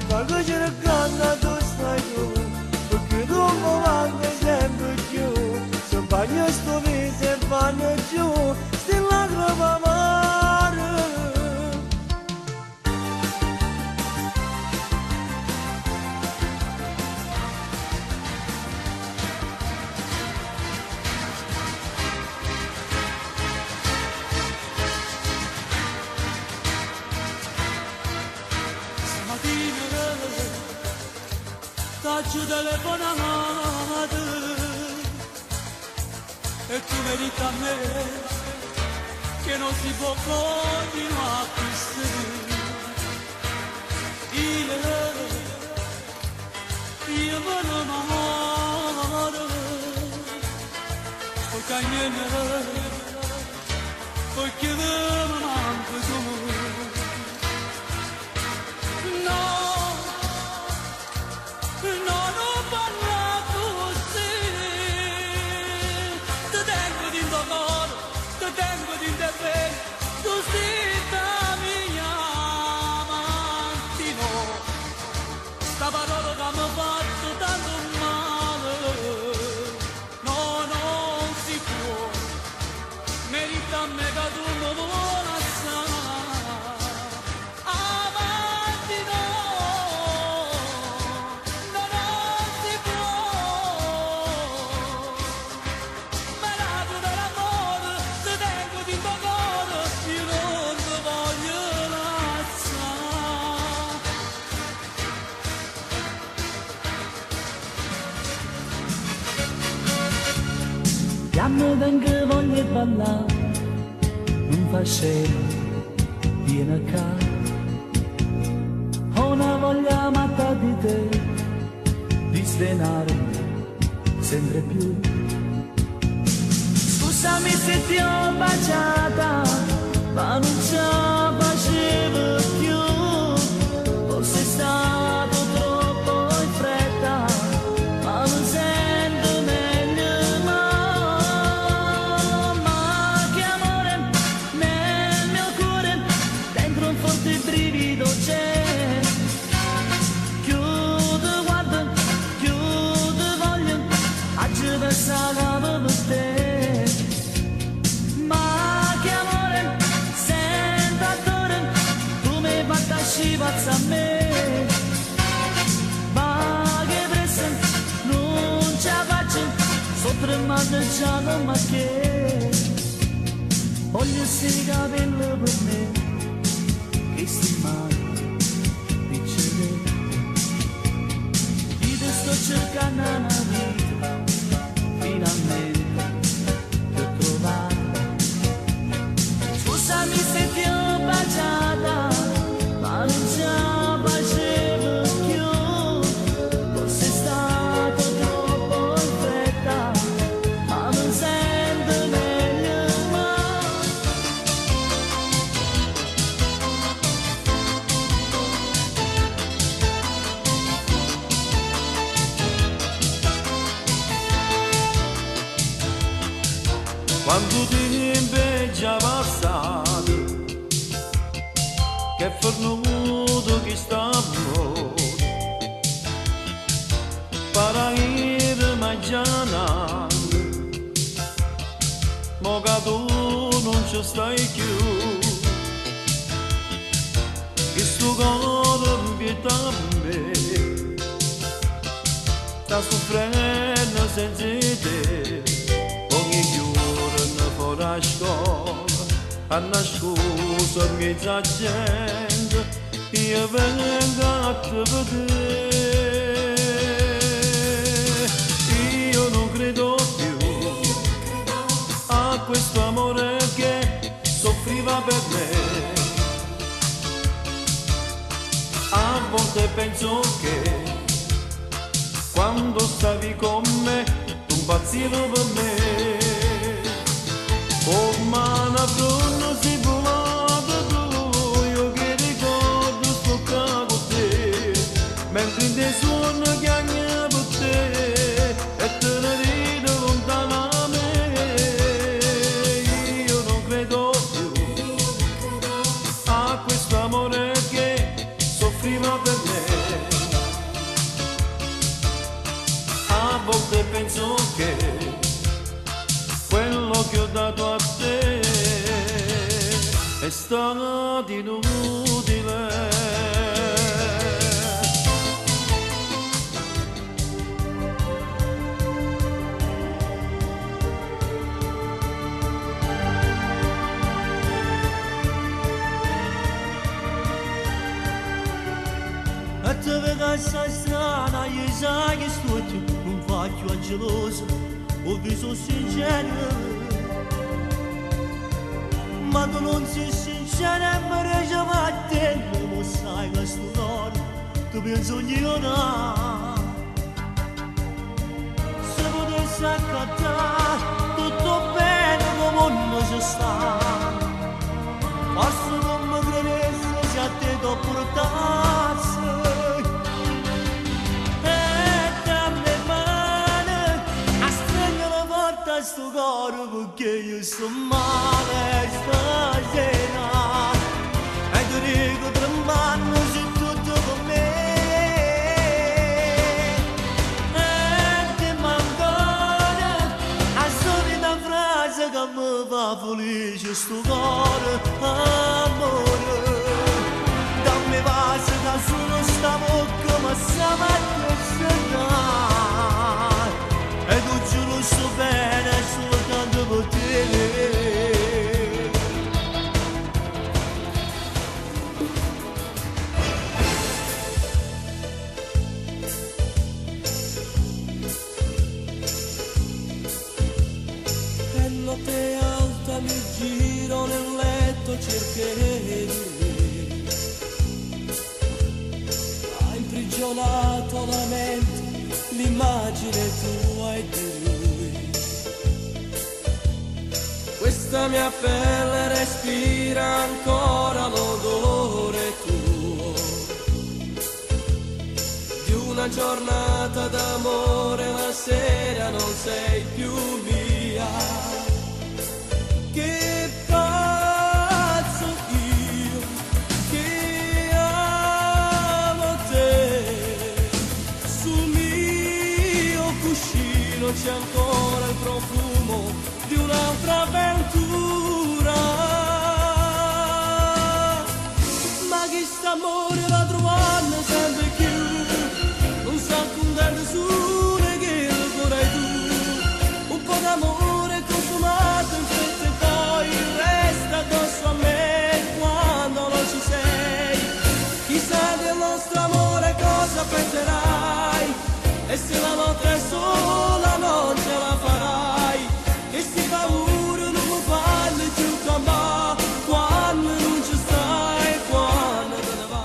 Speaker 2: Quando cercando tu stai tu, perché tu mi manchi sempre più. Se bagno sto viso e vanno giù, sti lacrime amare.
Speaker 5: T'ho telefonato e tu mi dici a me che non si può continuare così. Io me ne muoio, perché mi manco tu. Chiamo vengo voglio ballare, non fa scena, vieni qua. Ho una voglia matta di te, di svenare sempre più. Scusami se ti ho baciata, ma non ci facevo più. Forse è stato troppo in fretta, ma non sento meglio. Ma che amore nel mio cuore, dentro un forte brivido c'è.
Speaker 1: pagava per te. Ma che amore, senta d'ora, tu mi battaci pazza a me. Ma che pressa, non ce la faccio, sto tremando già non ma che. Voglio essere capello per me, che si mani, piccere. Io ti sto cercando una vita, finalmente ti ho trovato. Scusami se ti ho baciata, ma non ce la facevo più. Forse è stato troppo in fretta, ma non sento meglio mai.
Speaker 6: Quando ti inveggia passato, che fornuto che sta morto, paraire mangiando, mo che tu non ci stai più, che sto cuore in pietà a me, sta soffrendo senza te. Ogni giorno fuori a scuola, a nascosto in mezzo a gente, io vengo a te vedere. Io non credo più a questo amore che soffriva per me. A volte penso che quando stavi con me tu impazzivi per me. Oh mana non si volata tu, io che ricordo sto con te, mentre in te suono chiagna per te e te ne rido lontano a me. Io non credo più a questo amore che soffriva per me. A volte penso che quello che ho dato a te è stato inutile.
Speaker 1: E te vedo assai strana, io sai che sto tu, non faccio a geloso, ho viso sincero. Ma tu non sei sincera e mi regge a te, non lo sai questo nome, tu penso io no. Se potessi accattare tutto bene come non ci sta, forse non mi credessi se a te t'ho portato. Sto coro perché io sto male stasera e ti dico tremando se tutto con me e ti mancare a solita frase che mi fa felice sto coro amore dammi pace da solo sta bocca ma siamo a te e tu giuro sto bene soltanto per te.
Speaker 2: E notte alta mi giro nel letto cercherei di lui. Ha imprigionato la mente l'immagine tua e di lui. Questa mia pelle respira ancora l'odore tuo di una giornata d'amore, la sera non sei più mia. Che pazzo io che amo te, sul mio cuscino c'è ancora il se la notte è sola non ce la farai, e se paura non mi fanno più chiamare, quando non ci stai, quando te ne vai.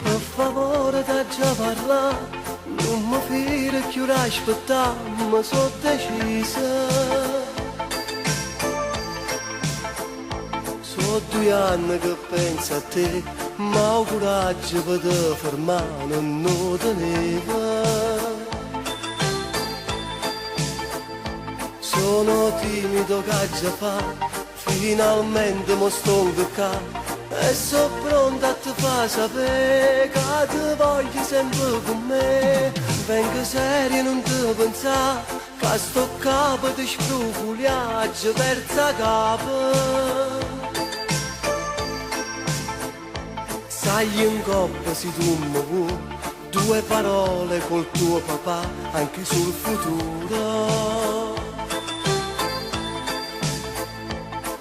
Speaker 2: Per favore da già parlare, non mi fare più aspettare, ma sono decisa. Sono 2 anni che penso a te, ma ho coraggio per te fermare non teneva. Sono timido che già fa, finalmente mi sto imbeccando. E sono pronta a te far sapere che ti voglio sempre con me. Vengo serio, non ti pensare che sto capo di sprufuliaggio verso capo. Sai in coppa se tu mi vuoi, 2 parole col tuo papà anche sul futuro.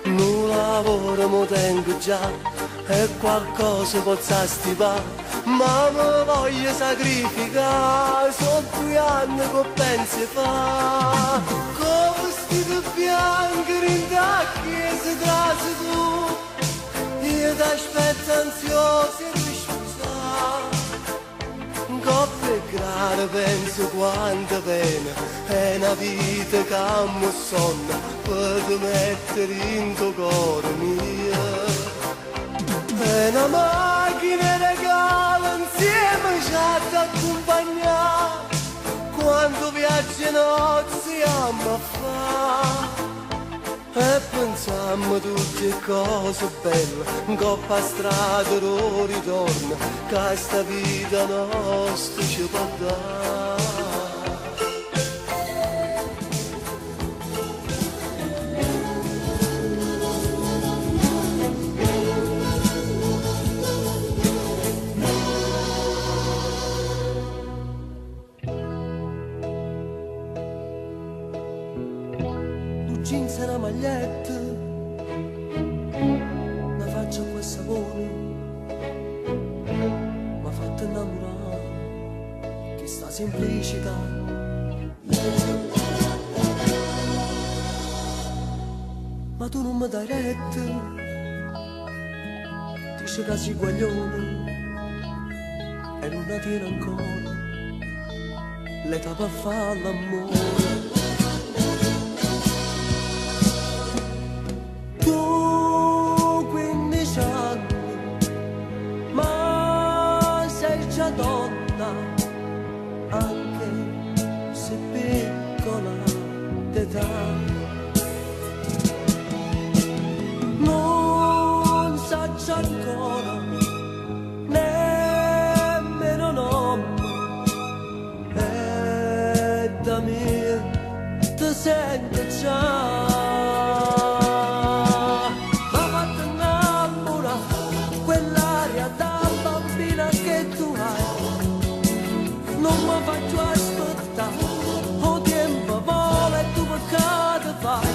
Speaker 2: Non lavoro, mo tengo già, e qualcosa possa stivare, ma mi voglio sacrificare, sono 2 anni che penso fa. Con vestito bianco in chiesa trasi tu, io ti aspetto ansioso e risposato. Coppe grave penso quanta pena, è una vita che mi sonno per te mettere in tuo cuore mio. È una macchina regala insieme ci ha da accompagnare, quando viaggi nozze a fa. E pensammo tutte cose belle, in coppa strada lo ritorno, che sta vita nostra ci può dare. Jeans e una maglietta, una faccia con sapone, m'ha fatto innamorare, che sta semplicità. Ma tu non mi dai retta, dici che sei guaglione, e non la tieni ancora, l'età per fare l'amore. 15 anni, ma sei già donna, anche se piccola d'età. Non saggio ancora nemmeno nome, e da me ti sento già. Faccio aspettare, o tempo vola e tu peccato fai,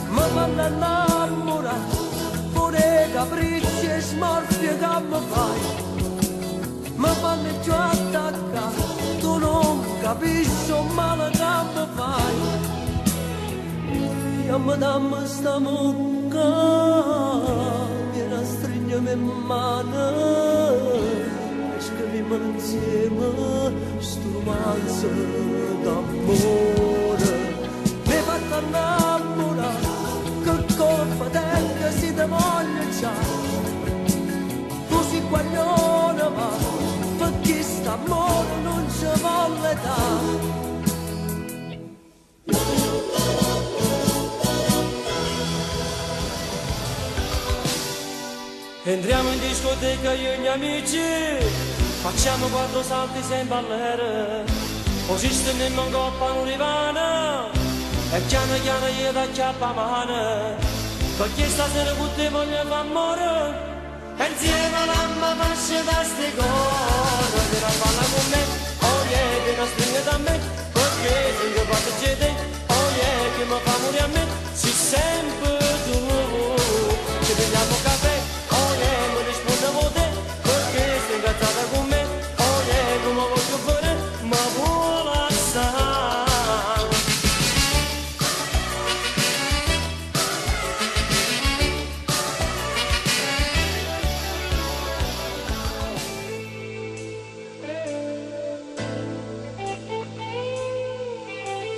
Speaker 2: ma fanno innamorare, pure capricci e smorfie che mi fai, ma fanno giù attaccare, tu non capisci un male che mi fai, io mi dammi sta mucca, mi la stringiamo in mano, scriviamo insieme sto romanzo d'amore. Mi hai fatto innamorare, che colpa tengo se ti voglio già. Tu sei guaglione ma per chi sta amore non ci vuole dare. Entriamo in discoteca io e gli amici, facciamo 4 salti sem ballare, così stiamo in coppa un divano, e piano piano io ti acchiappo la mano, perché stasera con te voglio fare amore, insieme alla mamma faccia da ste cose, vieni a balla con me, oh yeah, vieni a stringere da me, perché se io faccio te, oh yeah, che mi fa morire a me, sei sempre tu, ci prendiamo caffè, oh yeah, mi rispondiamo te, perché sei incazzata con me, oh yeah, come voglio fare, ma vuole assai.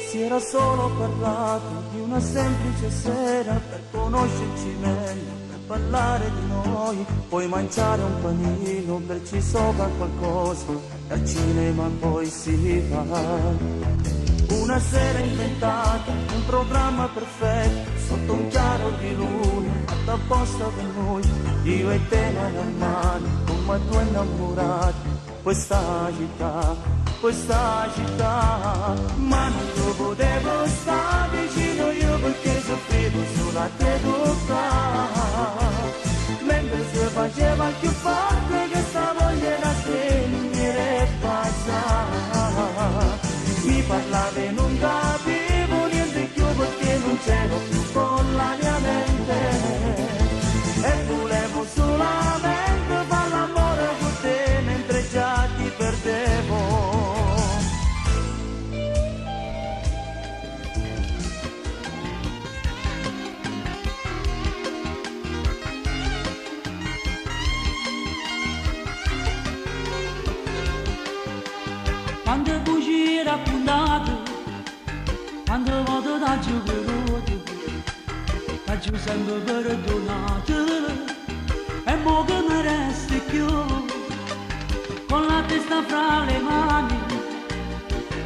Speaker 1: Si era solo parlato di una semplice sera per conoscerci meglio, per parlare di noi, poi mangiare un panino, berci sopra qualcosa, al cinema poi si va. Una sera inventata, un programma perfetto, sotto un chiaro di luna, fatto apposta per noi, io e te nella mano, come due innamorati, questa città, ma non ti potevo stare vicino io perché soffrivo sulla te toccare, mentre si faceva più forte che sta voglia da spegnere e passare, mi parlavi e non capivo niente più perché non c'ero più con la mia mente, e volevo solamente fare l'amore con te mentre già ti perdevo.
Speaker 5: Quando bugie raccontate, quando vado da giù venuto, da giù sempre perdonato, e mo che mi resti più, con la testa fra le mani,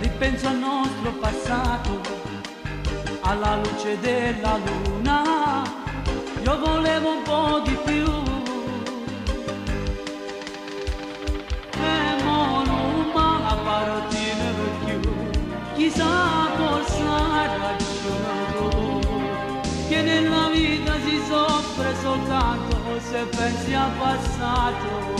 Speaker 5: ripenso al nostro passato, alla luce della luna, io volevo un po' di più. Chissà cosa ragiono, che nella vita si soffre soltanto se pensi al passato.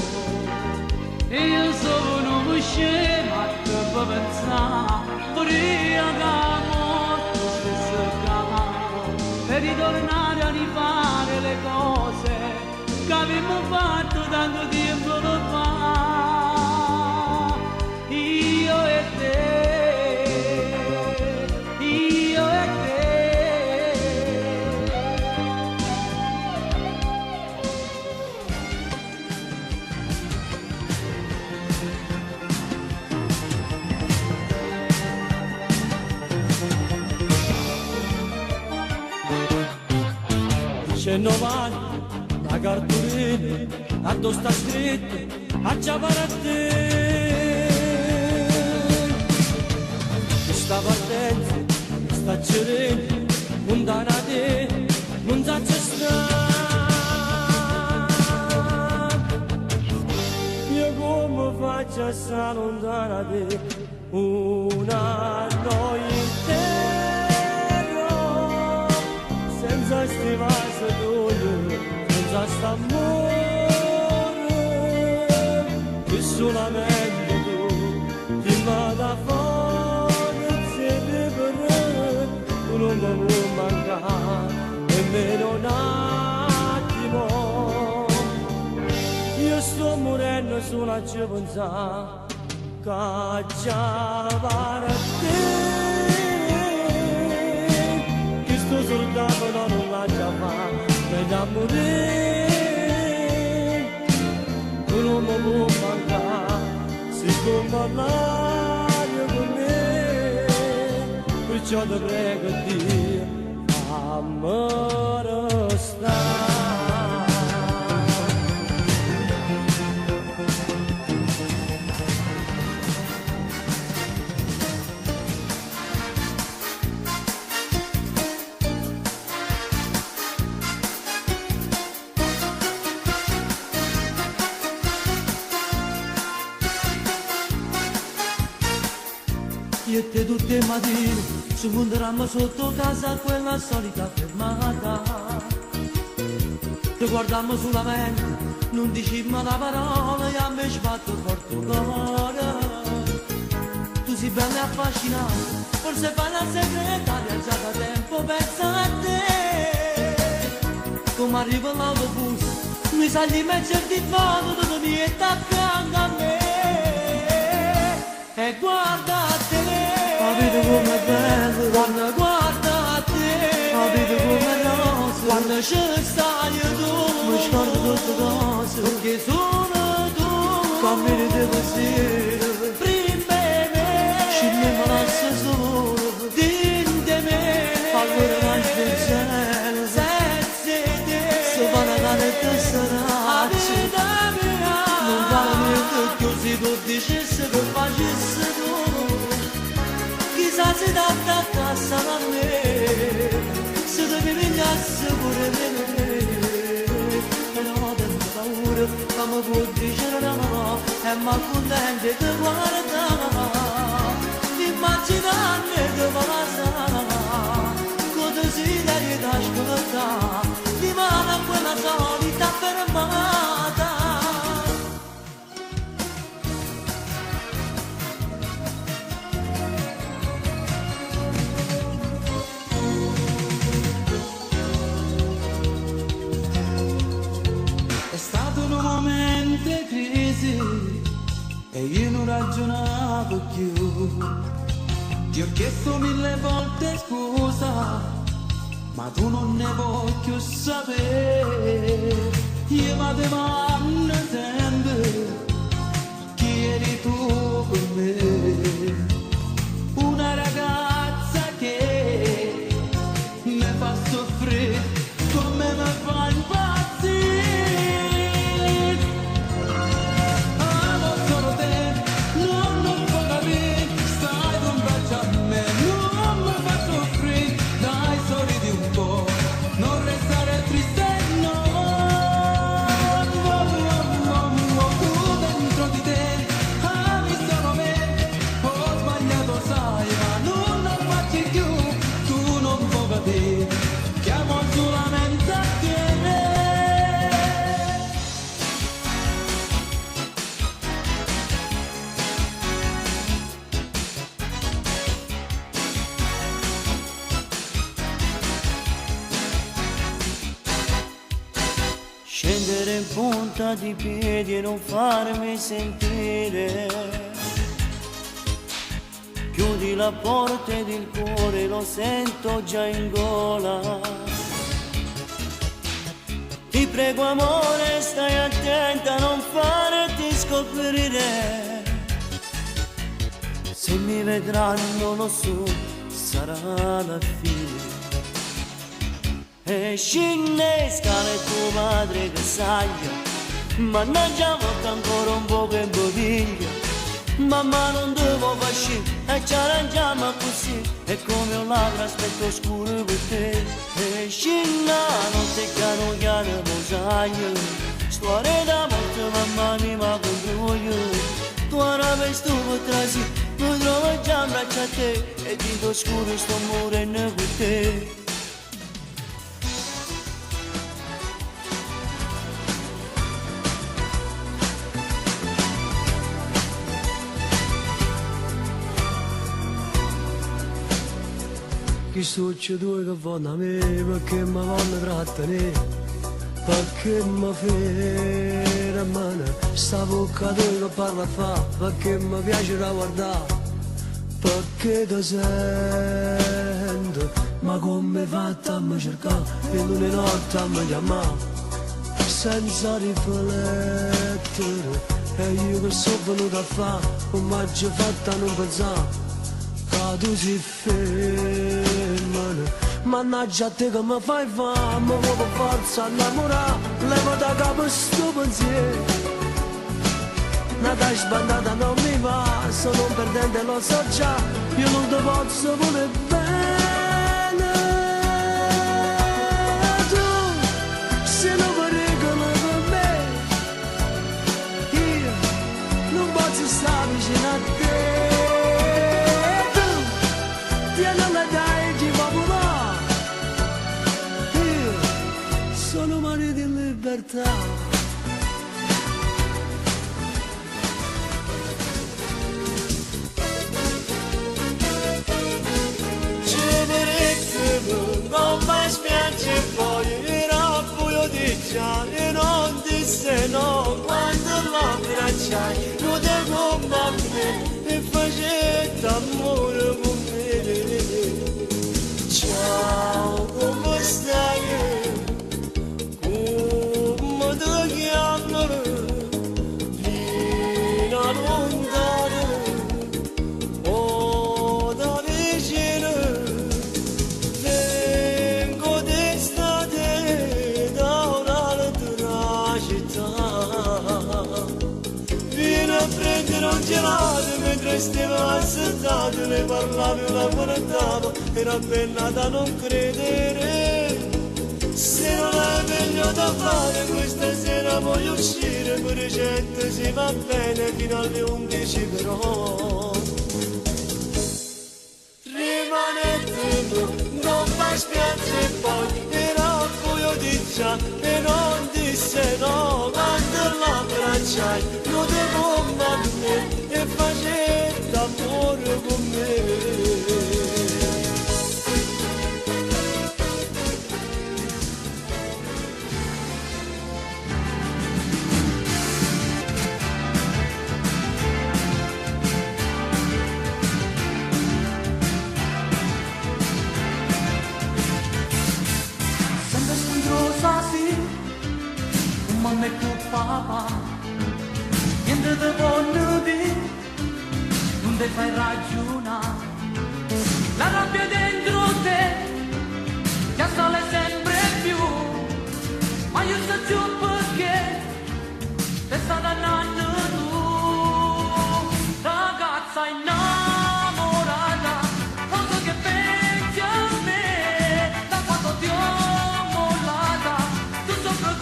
Speaker 5: E io sono un scema per pensare, prima che la morte stesso capo, per ritornare a rifare le cose che abbiamo fatto tanto tempo fa. Io e te.
Speaker 2: C'è 90 la cartolina, addosso sta scritto, a già per a te. Questa partenza, sta cerendo, lontana da te, non sa c'è sta. Io come faccio a stare lontana da te, una noia intera, senza stivare. Senza st'amore che solamente tu ti vada fuori insieme per me, tu non mi vuoi mancare nemmeno un attimo. Io sto morendo solo a ci pensare che già va a te, che sto soldato non la già fa da morire, tu non mi vuoi mancare, si può parlare con me, perciò ti prego Dio, amore sta.
Speaker 1: Io e te tutte le mattine ci monteranno sotto casa quella solita fermata, ti guardiamo solamente
Speaker 2: non dici mai la parola e a me sbatto forte il cuore. Tu sei bella e affascinante, forse fai la segretaria già da tempo pensa a te. Come arriva l'autobus, mi sali in mezzo al tifoso, tutto mi è accanto a me. E guarda a te, capito com'è bello, quando guarda a te, capito com'è rosa, quando ci stai tu, mi scordo tutte cose, perché sono tu, cammini di pensiero, prima me, scimmi me lascia solo, dinte me, allora mangi il cielo, senza te, se va la canetta saraccia, non vale niente così tu dicessi che facessi tu, chissà se da cassa a me, se ti pigliassi pure me, però tanta paura, ma mi può dire no, e ma contente ti guarda, immaginarmi che va la sa, con desiderio da ascoltare, di mano a quella solita fermata.
Speaker 4: È stato un momento di crisi e io non ragionavo più. Ti ho chiesto 1000 volte scusa, ma tu non ne vuoi più sapere. Io ma te vanno sempre, chi eri tu per me? Una ragazza che mi fa soffrire, come mi fa impazzire. Amo solo te, non può capire, stai con braccia a me, non mi fa soffrire, dai sorridi un po', non restare triste, no. Tu dentro di te, ami solo me, ho sbagliato sai, ma non lo faccio più, tu non puoi capire, chiamo solamente a te.
Speaker 2: Scendere in punta di piedi e non farmi sentire. Chiudi la porta ed il cuore lo sento già in gola. Ti prego amore, stai attenta a non farti scoprire. Se mi vedranno lo so, sarà la fine. E scinnescare tua madre che saglia, mannaggia volta ancora un po' che boviglia. Mamma non devo fasci e ci arrangiamo così, e come un labbro aspetto scuro per te. E scinna notte chiaro chiaro mosaglia, storia d'amore mamma mia ma con io. Tu ora vesto per trasi, mi trovo già in braccio a te, e dico scuro sto morendo per te.
Speaker 8: Chi succede che vanno a me, perché mi vanno trattenere, perché mi ferma a mano, sta bocca che parla fa, perché mi piace da guardare, perché ti sento, ma come fatta a mi cercare, e non è notte a mi chiamare, senza riflettere, e io che sono venuto a fare, come ci fatta a non pensare. Tu si fermano, mannaggia a te che mi fai fame, mi vuoi per forza innamorare, levo da capo sto pensiero, nata sbandata non mi va, sono un perdente lo so già, io non ti posso voler bene, tu sei un pericolo per me, io non posso stare vicino a te. Sono mani di libertà,
Speaker 2: abbracciai, non te combattere e facete amore con me. Ciao, come stai? Come ti chiamano? Fino a lontano o da vicino. Vengo d'estate da un'altra città. Vieni a prendere un gelato mentre stiamo assettati, ne parlavi una guardata, era bella da non credere. Se non hai meglio da fare questa sera voglio uscire, per ricette si va bene fino alle 11 però. Rimanete non va spiaggia e poi era buio di già e non disse no, quando l'abbracciai non devo a me e facette amore con me.
Speaker 5: Mamma e papà, niente di buono dire, non ti fai ragionare. La rabbia dentro te ti assale sempre più, ma io so più perché ti sta dannando tu. Ragazza innamorata, non so che pensi a me, da quando ti ho mollata, tu sopra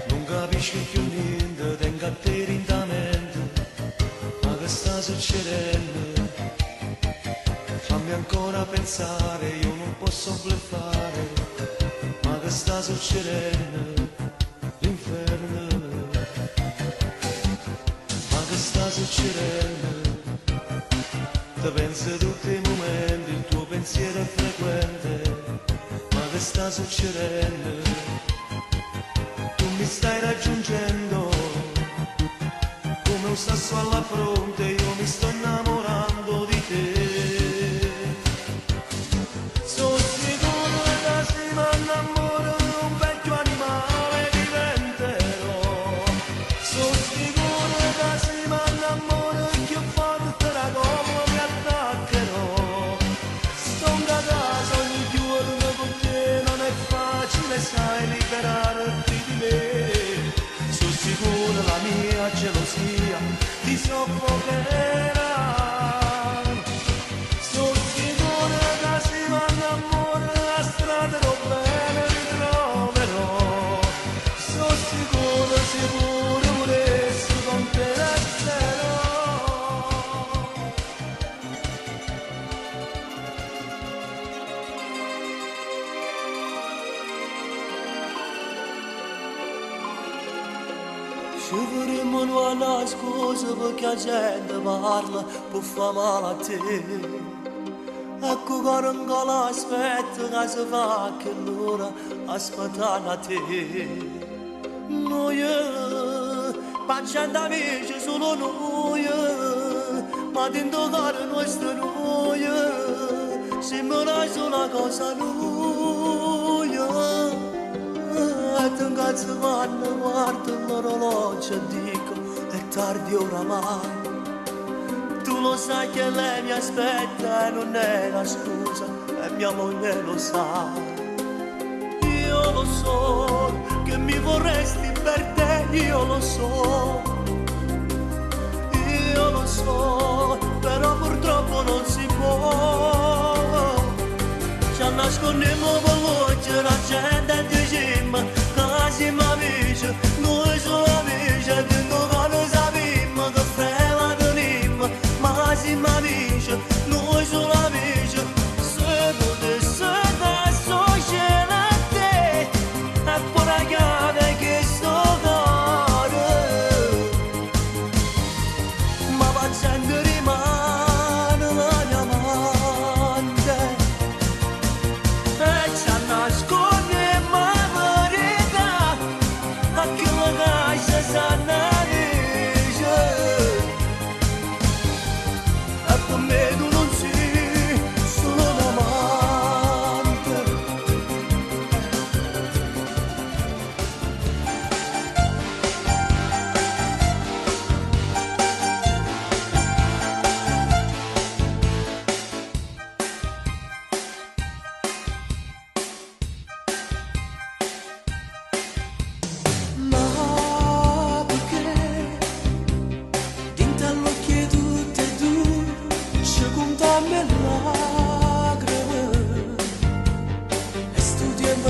Speaker 7: non capisci più niente, tengo a te in mente, ma che sta succedendo? Fammi ancora pensare, io non posso bluffare, ma che sta succedendo? L'inferno, ma che sta succedendo? Te pensi tutti i momenti, il tuo pensiero è frequente. Che sta succedendo? Tu mi stai raggiungendo come un sasso alla fronte, io mi sto innamorando di te. Sono sicuro che se mi innamoro di un vecchio animale diventerò. Sono sicuro che se mi innamoro più forte la come mi attaccherò. Sto in casa ogni giorno con te, non è facile sai liberarti di me. Sono sicuro la mia gelosia ti soffocherà. Sono sicuro che se mi innamoro la strada non bene ritroverò. Sono sicuro se pure volessi con te resterò.
Speaker 2: Ci vorremmo una scusa perché la gente parla può fare male a te. Ecco che ancora aspetta che si fa che l'ora aspettano a te. Noi, pazienti amici solo noi, ma dentro cuore nostro noi, sembra una cosa noi. E te incazzo quando guardo l'orologio e dico è tardi oramai. Tu lo sai che lei mi aspetta e non è una scusa e mia moglie lo sa. Io lo so che mi vorresti per te, io lo so. Io lo so, però purtroppo non si può. Ci nascondiamo con voce, la gente dicemmo che siamo amici, noi siamo amici, e dentro che noi sappiamo che freva tenim, ma siamo amici, noi siamo amici,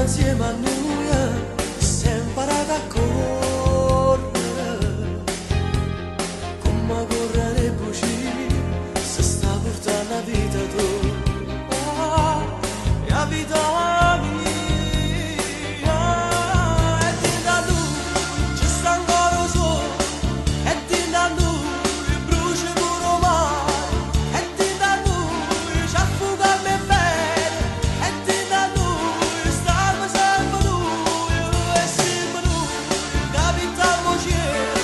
Speaker 2: insieme a noi si è imparato a correre come corre le buci si sta portando la vita tu la vita mia e ti da lui ci sta ancora solo e ti da lui brucia pure mare e ti da lui ci affugarmi bene e ti da lui starmi sempre lui e sempre lui capita al mociere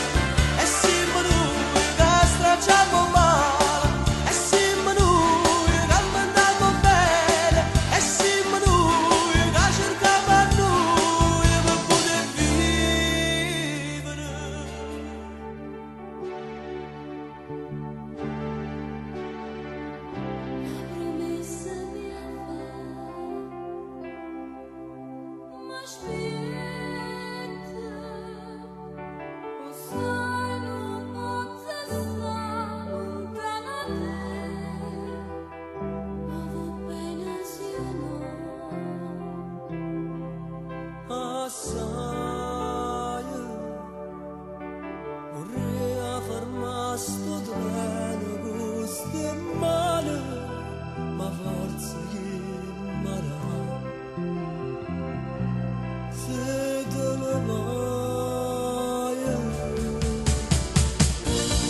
Speaker 2: e sempre lui che stracciamo male e sempre lui che mandiamo bene e sempre lui che cercava a noi per poter vivere.
Speaker 3: Promessa mia fa, ma aspetta, lo sai non posso stare lontano da te, ma va bene se no.
Speaker 2: Assai vorrei fermare sto treno questo è male ma forza che marà se te ne vai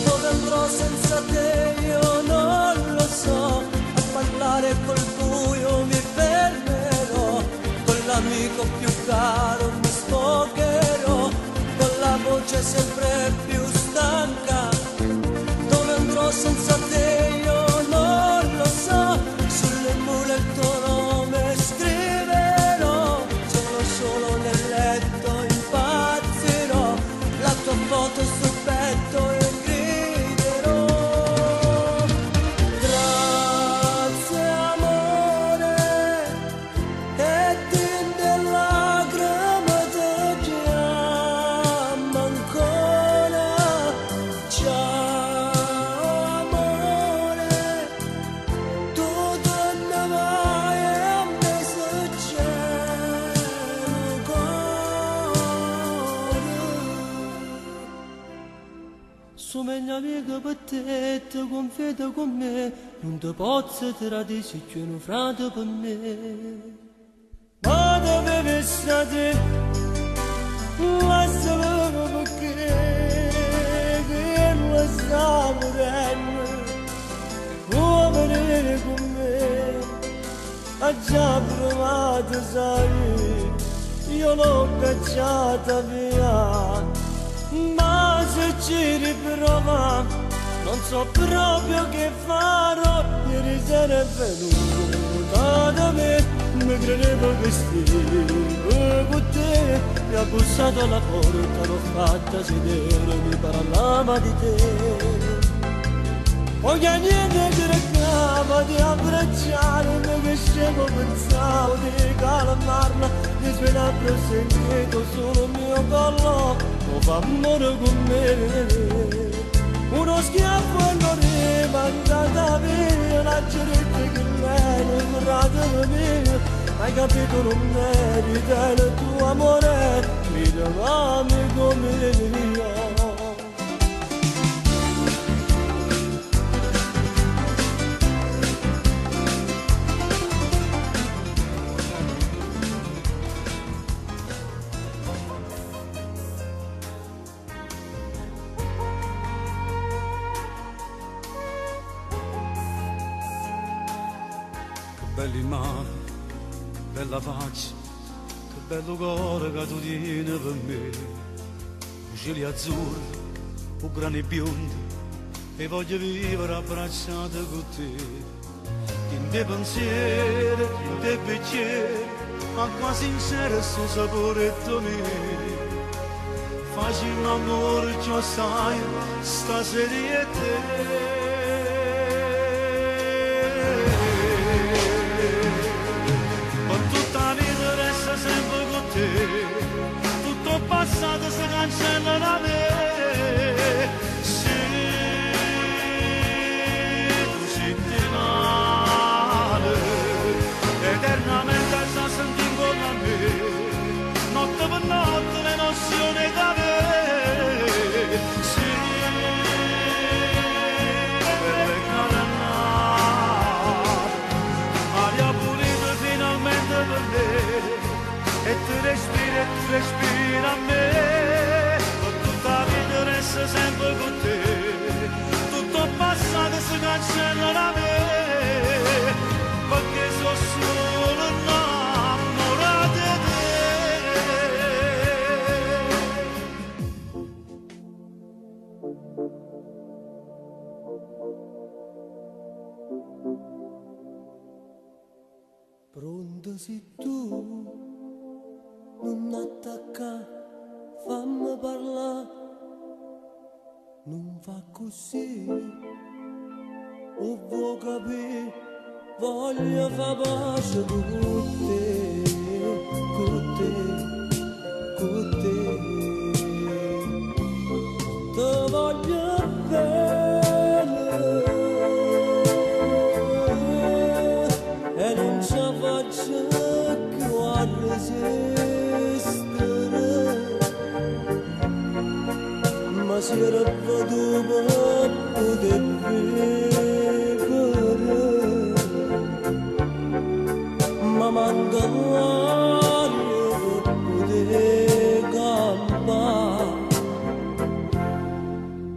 Speaker 2: dove andrò senza te io non lo so a parlare col buio mi fermerò con l'amico più caro mi sfogherò con la voce sempre più stanca dove andrò senza te io non lo so sulle mura il tuo nome scriverò solo nel letto impazzirò la tua foto sul petto e griderò grazie amore e tinte lacrime ti chiama ancora ciao amore tu te ne vai e a me succede cuore su meglio amica per te ti confida con me non ti posso tradire se c'è un frate per me ma dove state la sapevo perché che lo sta morendo vuoi venire con me ha già provato sai io l'ho cacciata via ma se ci riprova non so proprio che farò ieri sera è venuta da me mi credevo che stavo con te mi ha bussato alla porta l'ho fatta sedere mi parlava di te poi a niente cercava di abbracciarmi che scemo pensavo di calmarla di svelarlo segreto solo il mio collo lo fa amore con me uno schiaffo e non rimandata via la ceretta che lei non vorrà mia hai capito non merita il tuo amore mi amami come io
Speaker 5: belli mani, bella faccia, che bello cuore che tu tieni per me. Cieli azzurri, o grani biondi, e voglio vivere abbracciata con te. In te pensieri, in te bicchieri, acqua sincera sto sapore mio. Facciamo amore, ciò sai, stasera è te. Sempre con te, tutto il passato si cancella da me. Se tu senti male, eternamente sta sentendo con me.
Speaker 6: per me e tu respira a me, per tutta la vita resto sempre con te, tutto il passato si cancella da me, perché sono solo innamorato di te.
Speaker 2: Pronto sei tu, non attacca, fammi parlare, non fa così, o vuoi capire, voglio fare pace con te, con te, con te, te voglio bene. E non ci faccio più a resistere, ma si era veduto per poter vivere, ma manca l'aria per poter campare,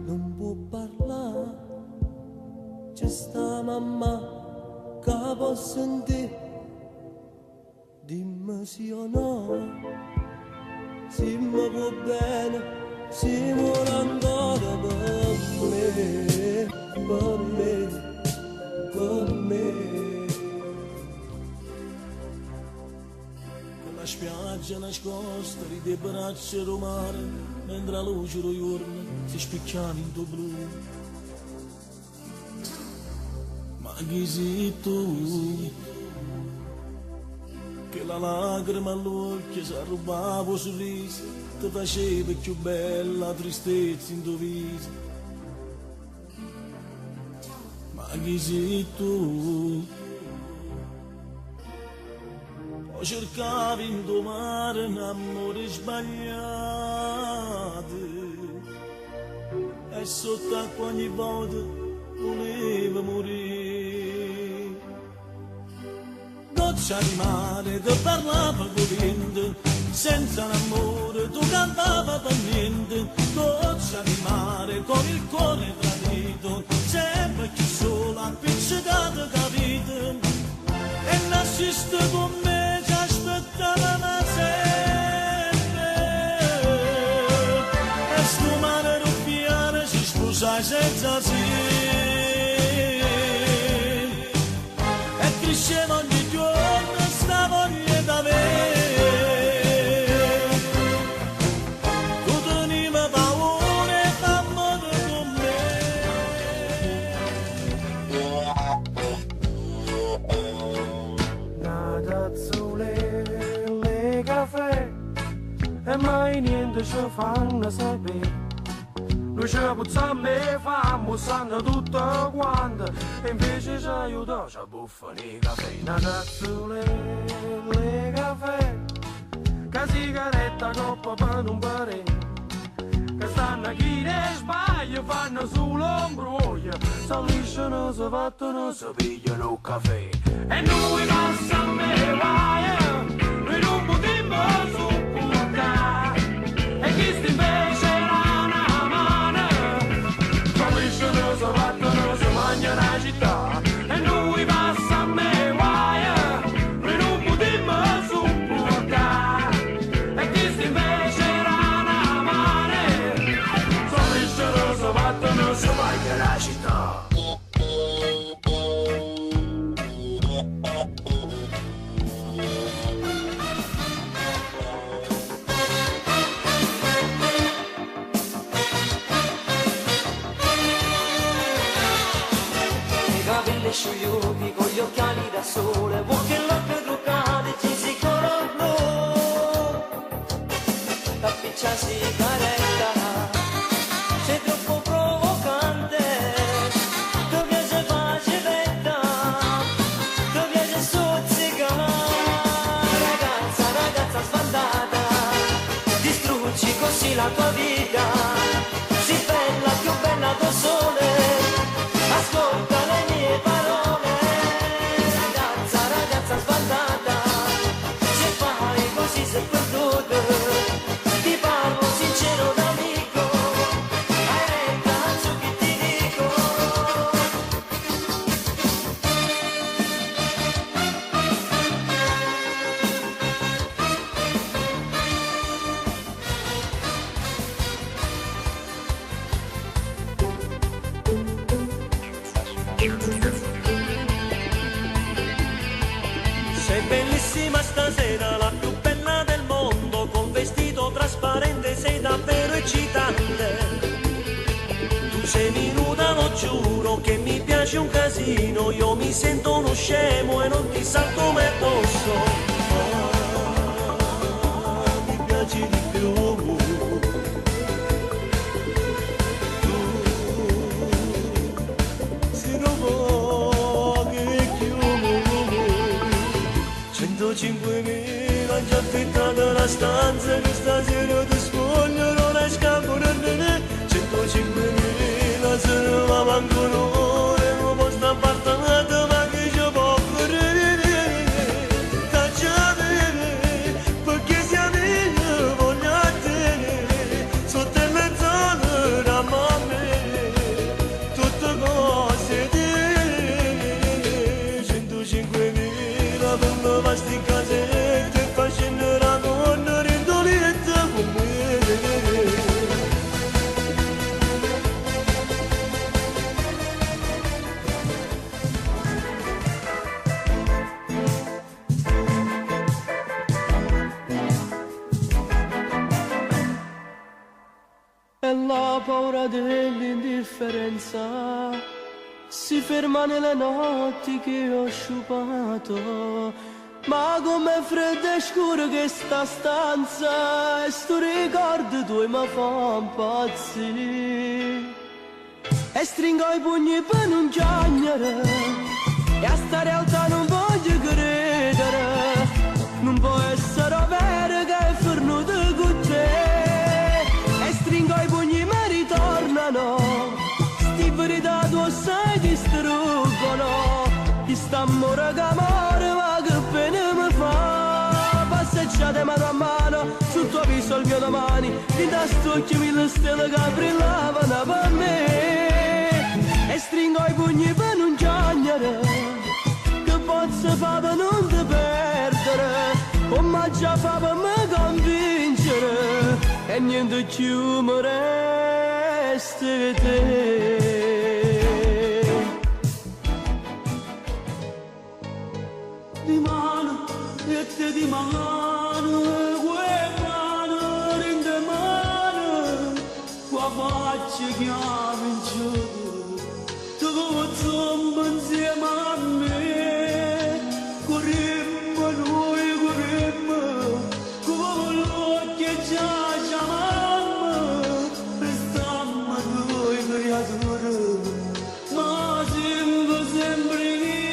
Speaker 2: non può parlare, c'è sta mamma che può sentire, dimmi sì o no, se mi può bene, se vuole ancora per me, per me, per me.
Speaker 7: Con la spiaggia nascosta ride braccia del mare, mentre la luce del giorno si spicchiava in tuo blu. Ma chi sei tu? Che la lacrima all'occhio si rubava il sorriso, ti faceva più bella la tristezza in tuo viso. Ma chi sei tu? O cercavi in tuo mare un amore sbagliato, e sott'acqua ogni volta voleva morire. Goccia di mare che parlava con vento, senza l'amore tu cantava per niente. Goccia di mare con il cuore tradito, sempre più sola, appiccicata capito. E nasciste con me che aspettava sempre, e sto mare ruffiane si sposa senza sì, e cresceva ogni giorno sta voglia d'avere. Tu teniva paura e t'amore con me.
Speaker 8: Natazzole, le caffè, e mai niente ci fanno sapere. Noi ci puzziamo e famo, sanno tutto quanto, e invece ci aiuta, ci buffano i caffè. Natazzole, le caffè, che sigaretta coppa per un pare, che stanno chi ne sbaglia, fanno sull'ombroglio, si lisciano, si fattono, si pigliano il caffè. E noi passiamo e vai, noi non potremmo sopportare, e chi sta invece era una mano, si lisciano, si fattono, si mangiano la città. E noi passiamo e vai, noi non potremmo sopportare, e chi sta invece era una mano, si lisciano, si fattono, si mangiano la città.
Speaker 2: Sciugliuti con gli occhiali da sole, perché l'occhio truccati ci si corrono, cappiccia sigaretta, sei troppo provocante, ti piace faciletta, ti piace stuzzicare, ragazza sbandata, distruggi così la tua vita, si bella più bella del sole, ascolta le mie parole, ragazza sbandata,
Speaker 6: vicino, io mi sento uno scemo e non ti salto mai addosso. Mi piaci di più. Tu, se non vuoi che chiudo. 105.000 già affittata la stanza che stasera ti spoglierò la scappola. 105.000 se ne va manco un'ora, non posso appartamento ma che ci può fare. Tacciate perché siamo io, voglio a te, sotto il mezz'ora da mamma, tutte cose te. 105.000 per me basta in casetta e fa scendere la donna rindolietta con me.
Speaker 2: E la paura dell'indifferenza si ferma nelle notti che ho sciupato. Ma com'è fredda e scura che sta stanza, e sto ricordo tu mi fa impazzire. E stringo i pugni per non piangere, e a sta realtà non voglio credere. Non può essere vero che è fornuto con te. E stringo i pugni ma ritornano, sti verità tu sai distruggono. Chi sta amore che amore, ma che pena mi fa. Passeggiate mano a mano, sul tuo viso il mio domani, in tasca occhi mille stelle che brillavano per me. E stringo i pugni per non piangere, che posso fare per non ti perdere, o ma già fa per me convincere, e niente più mi resta che te.
Speaker 5: Di mano, e te di mano, quelle mano, rinde mano, qua faccia chiave in giù, tu zomba insieme a me, corremmo noi, corremmo, come l'occhio e già chiamammo, restammo noi creature, ma sempre, sempre niente.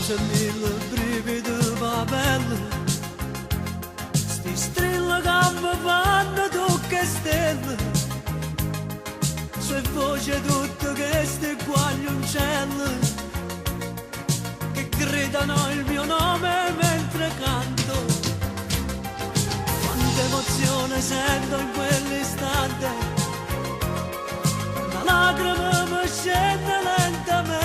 Speaker 4: E mille brividi va bello, sti strilli che mi fanno tocca stelle, sue voci tutte che sti guaglioncelli, che gridano il mio nome mentre canto. Quanta emozione sento in quell'istante, la lacrima mi scende lentamente.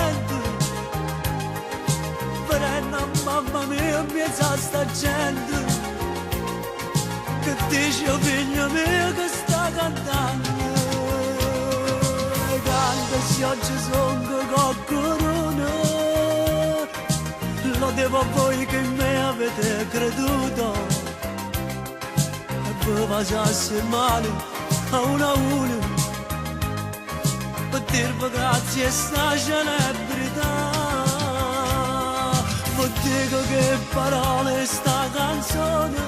Speaker 4: Mamma mia, pensa sta gente che dice figlio mio che sta cantando. Canta se oggi sono con corona, lo devo a voi che me avete creduto, e voi facessi male a uno, per dirvi grazie a sta celebrità. Dico che parole sta canzone,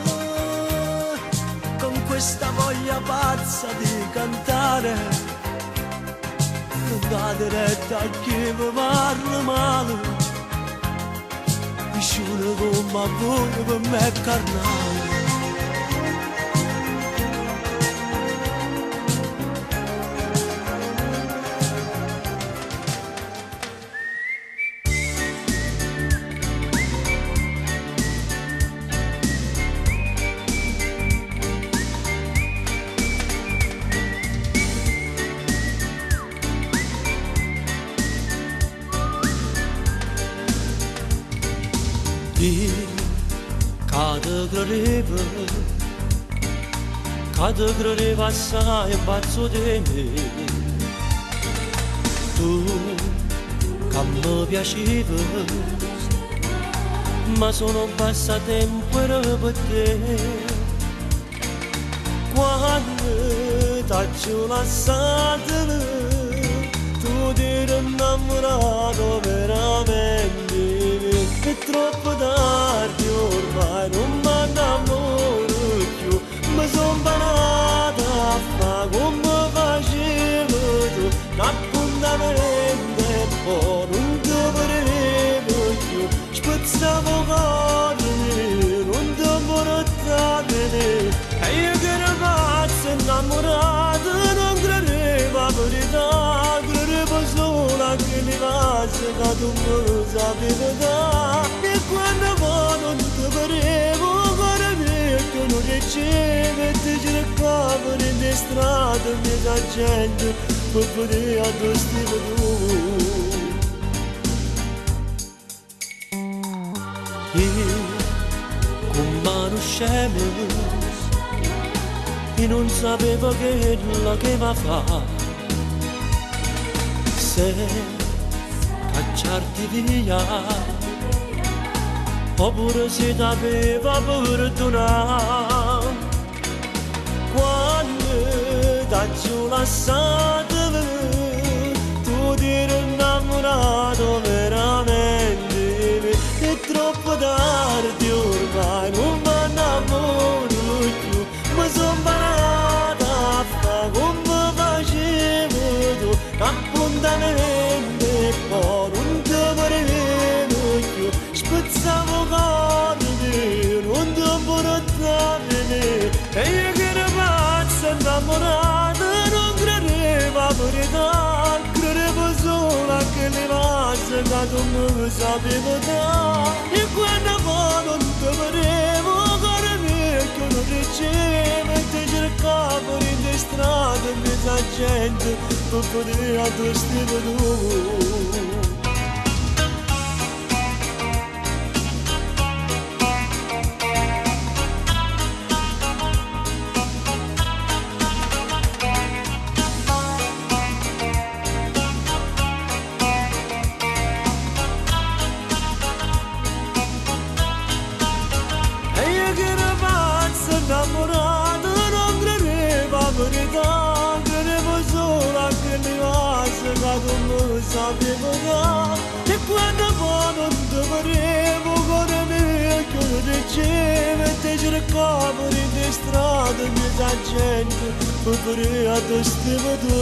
Speaker 4: con questa voglia pazza di cantare, non
Speaker 1: cadretta che mi parla male, piscione come a voi per me è carnale.
Speaker 2: Cade credeva assai in pazzo di me, tu che mi piaceva, ma sono passatempo per te. Quando t'ho lasciato, tu ti eri innamorato veramente, è troppo tardi ormai, non mi innamoro più. Mi son parata a fare come facevo tu, l'appuntamento e poi non ti vedevo più. Spezzavo cuore, non ti volevo vedere, e io che ero pazzo innamorato non credevo a verità, credevo solo a che mi passa che tu mi sapevi dare. E quando poi non ti vedevo, che non riceve, ti cercavo nelle strade, mezza gente, per vedere a dove stiamo tu. Io, con mano scema, io non sapevo che la che va a fare, se cacciarti via, oppure se t'aveva perdonato. Quando t'ho lasciato, tu ti eri innamorato veramente, è troppo tardi ormai, non mi innamoro più. Mi son parata a fare come facevo tu, appuntamento e poi non ti vedevo più. Spezzavo cuore, non ti volevo vedere, e io che ero pazzo innamorato non credevo a verità, credevo solo a che le cose che tu mi sapevi dare. E quando poi non ti vedevo, cuore vecchio non ricevo, e ti cercavo nelle strade, mezza gente, per vedere a dove stiamo tu. Innamorato non credevo a verità, credevo solo a che le cose che tu mi sapevi dare. E quando poi non ti vedevo, cuore vecchio non ricevo, e ti cercavo nelle strade, mezza gente, per vedere a dove stiamo tu.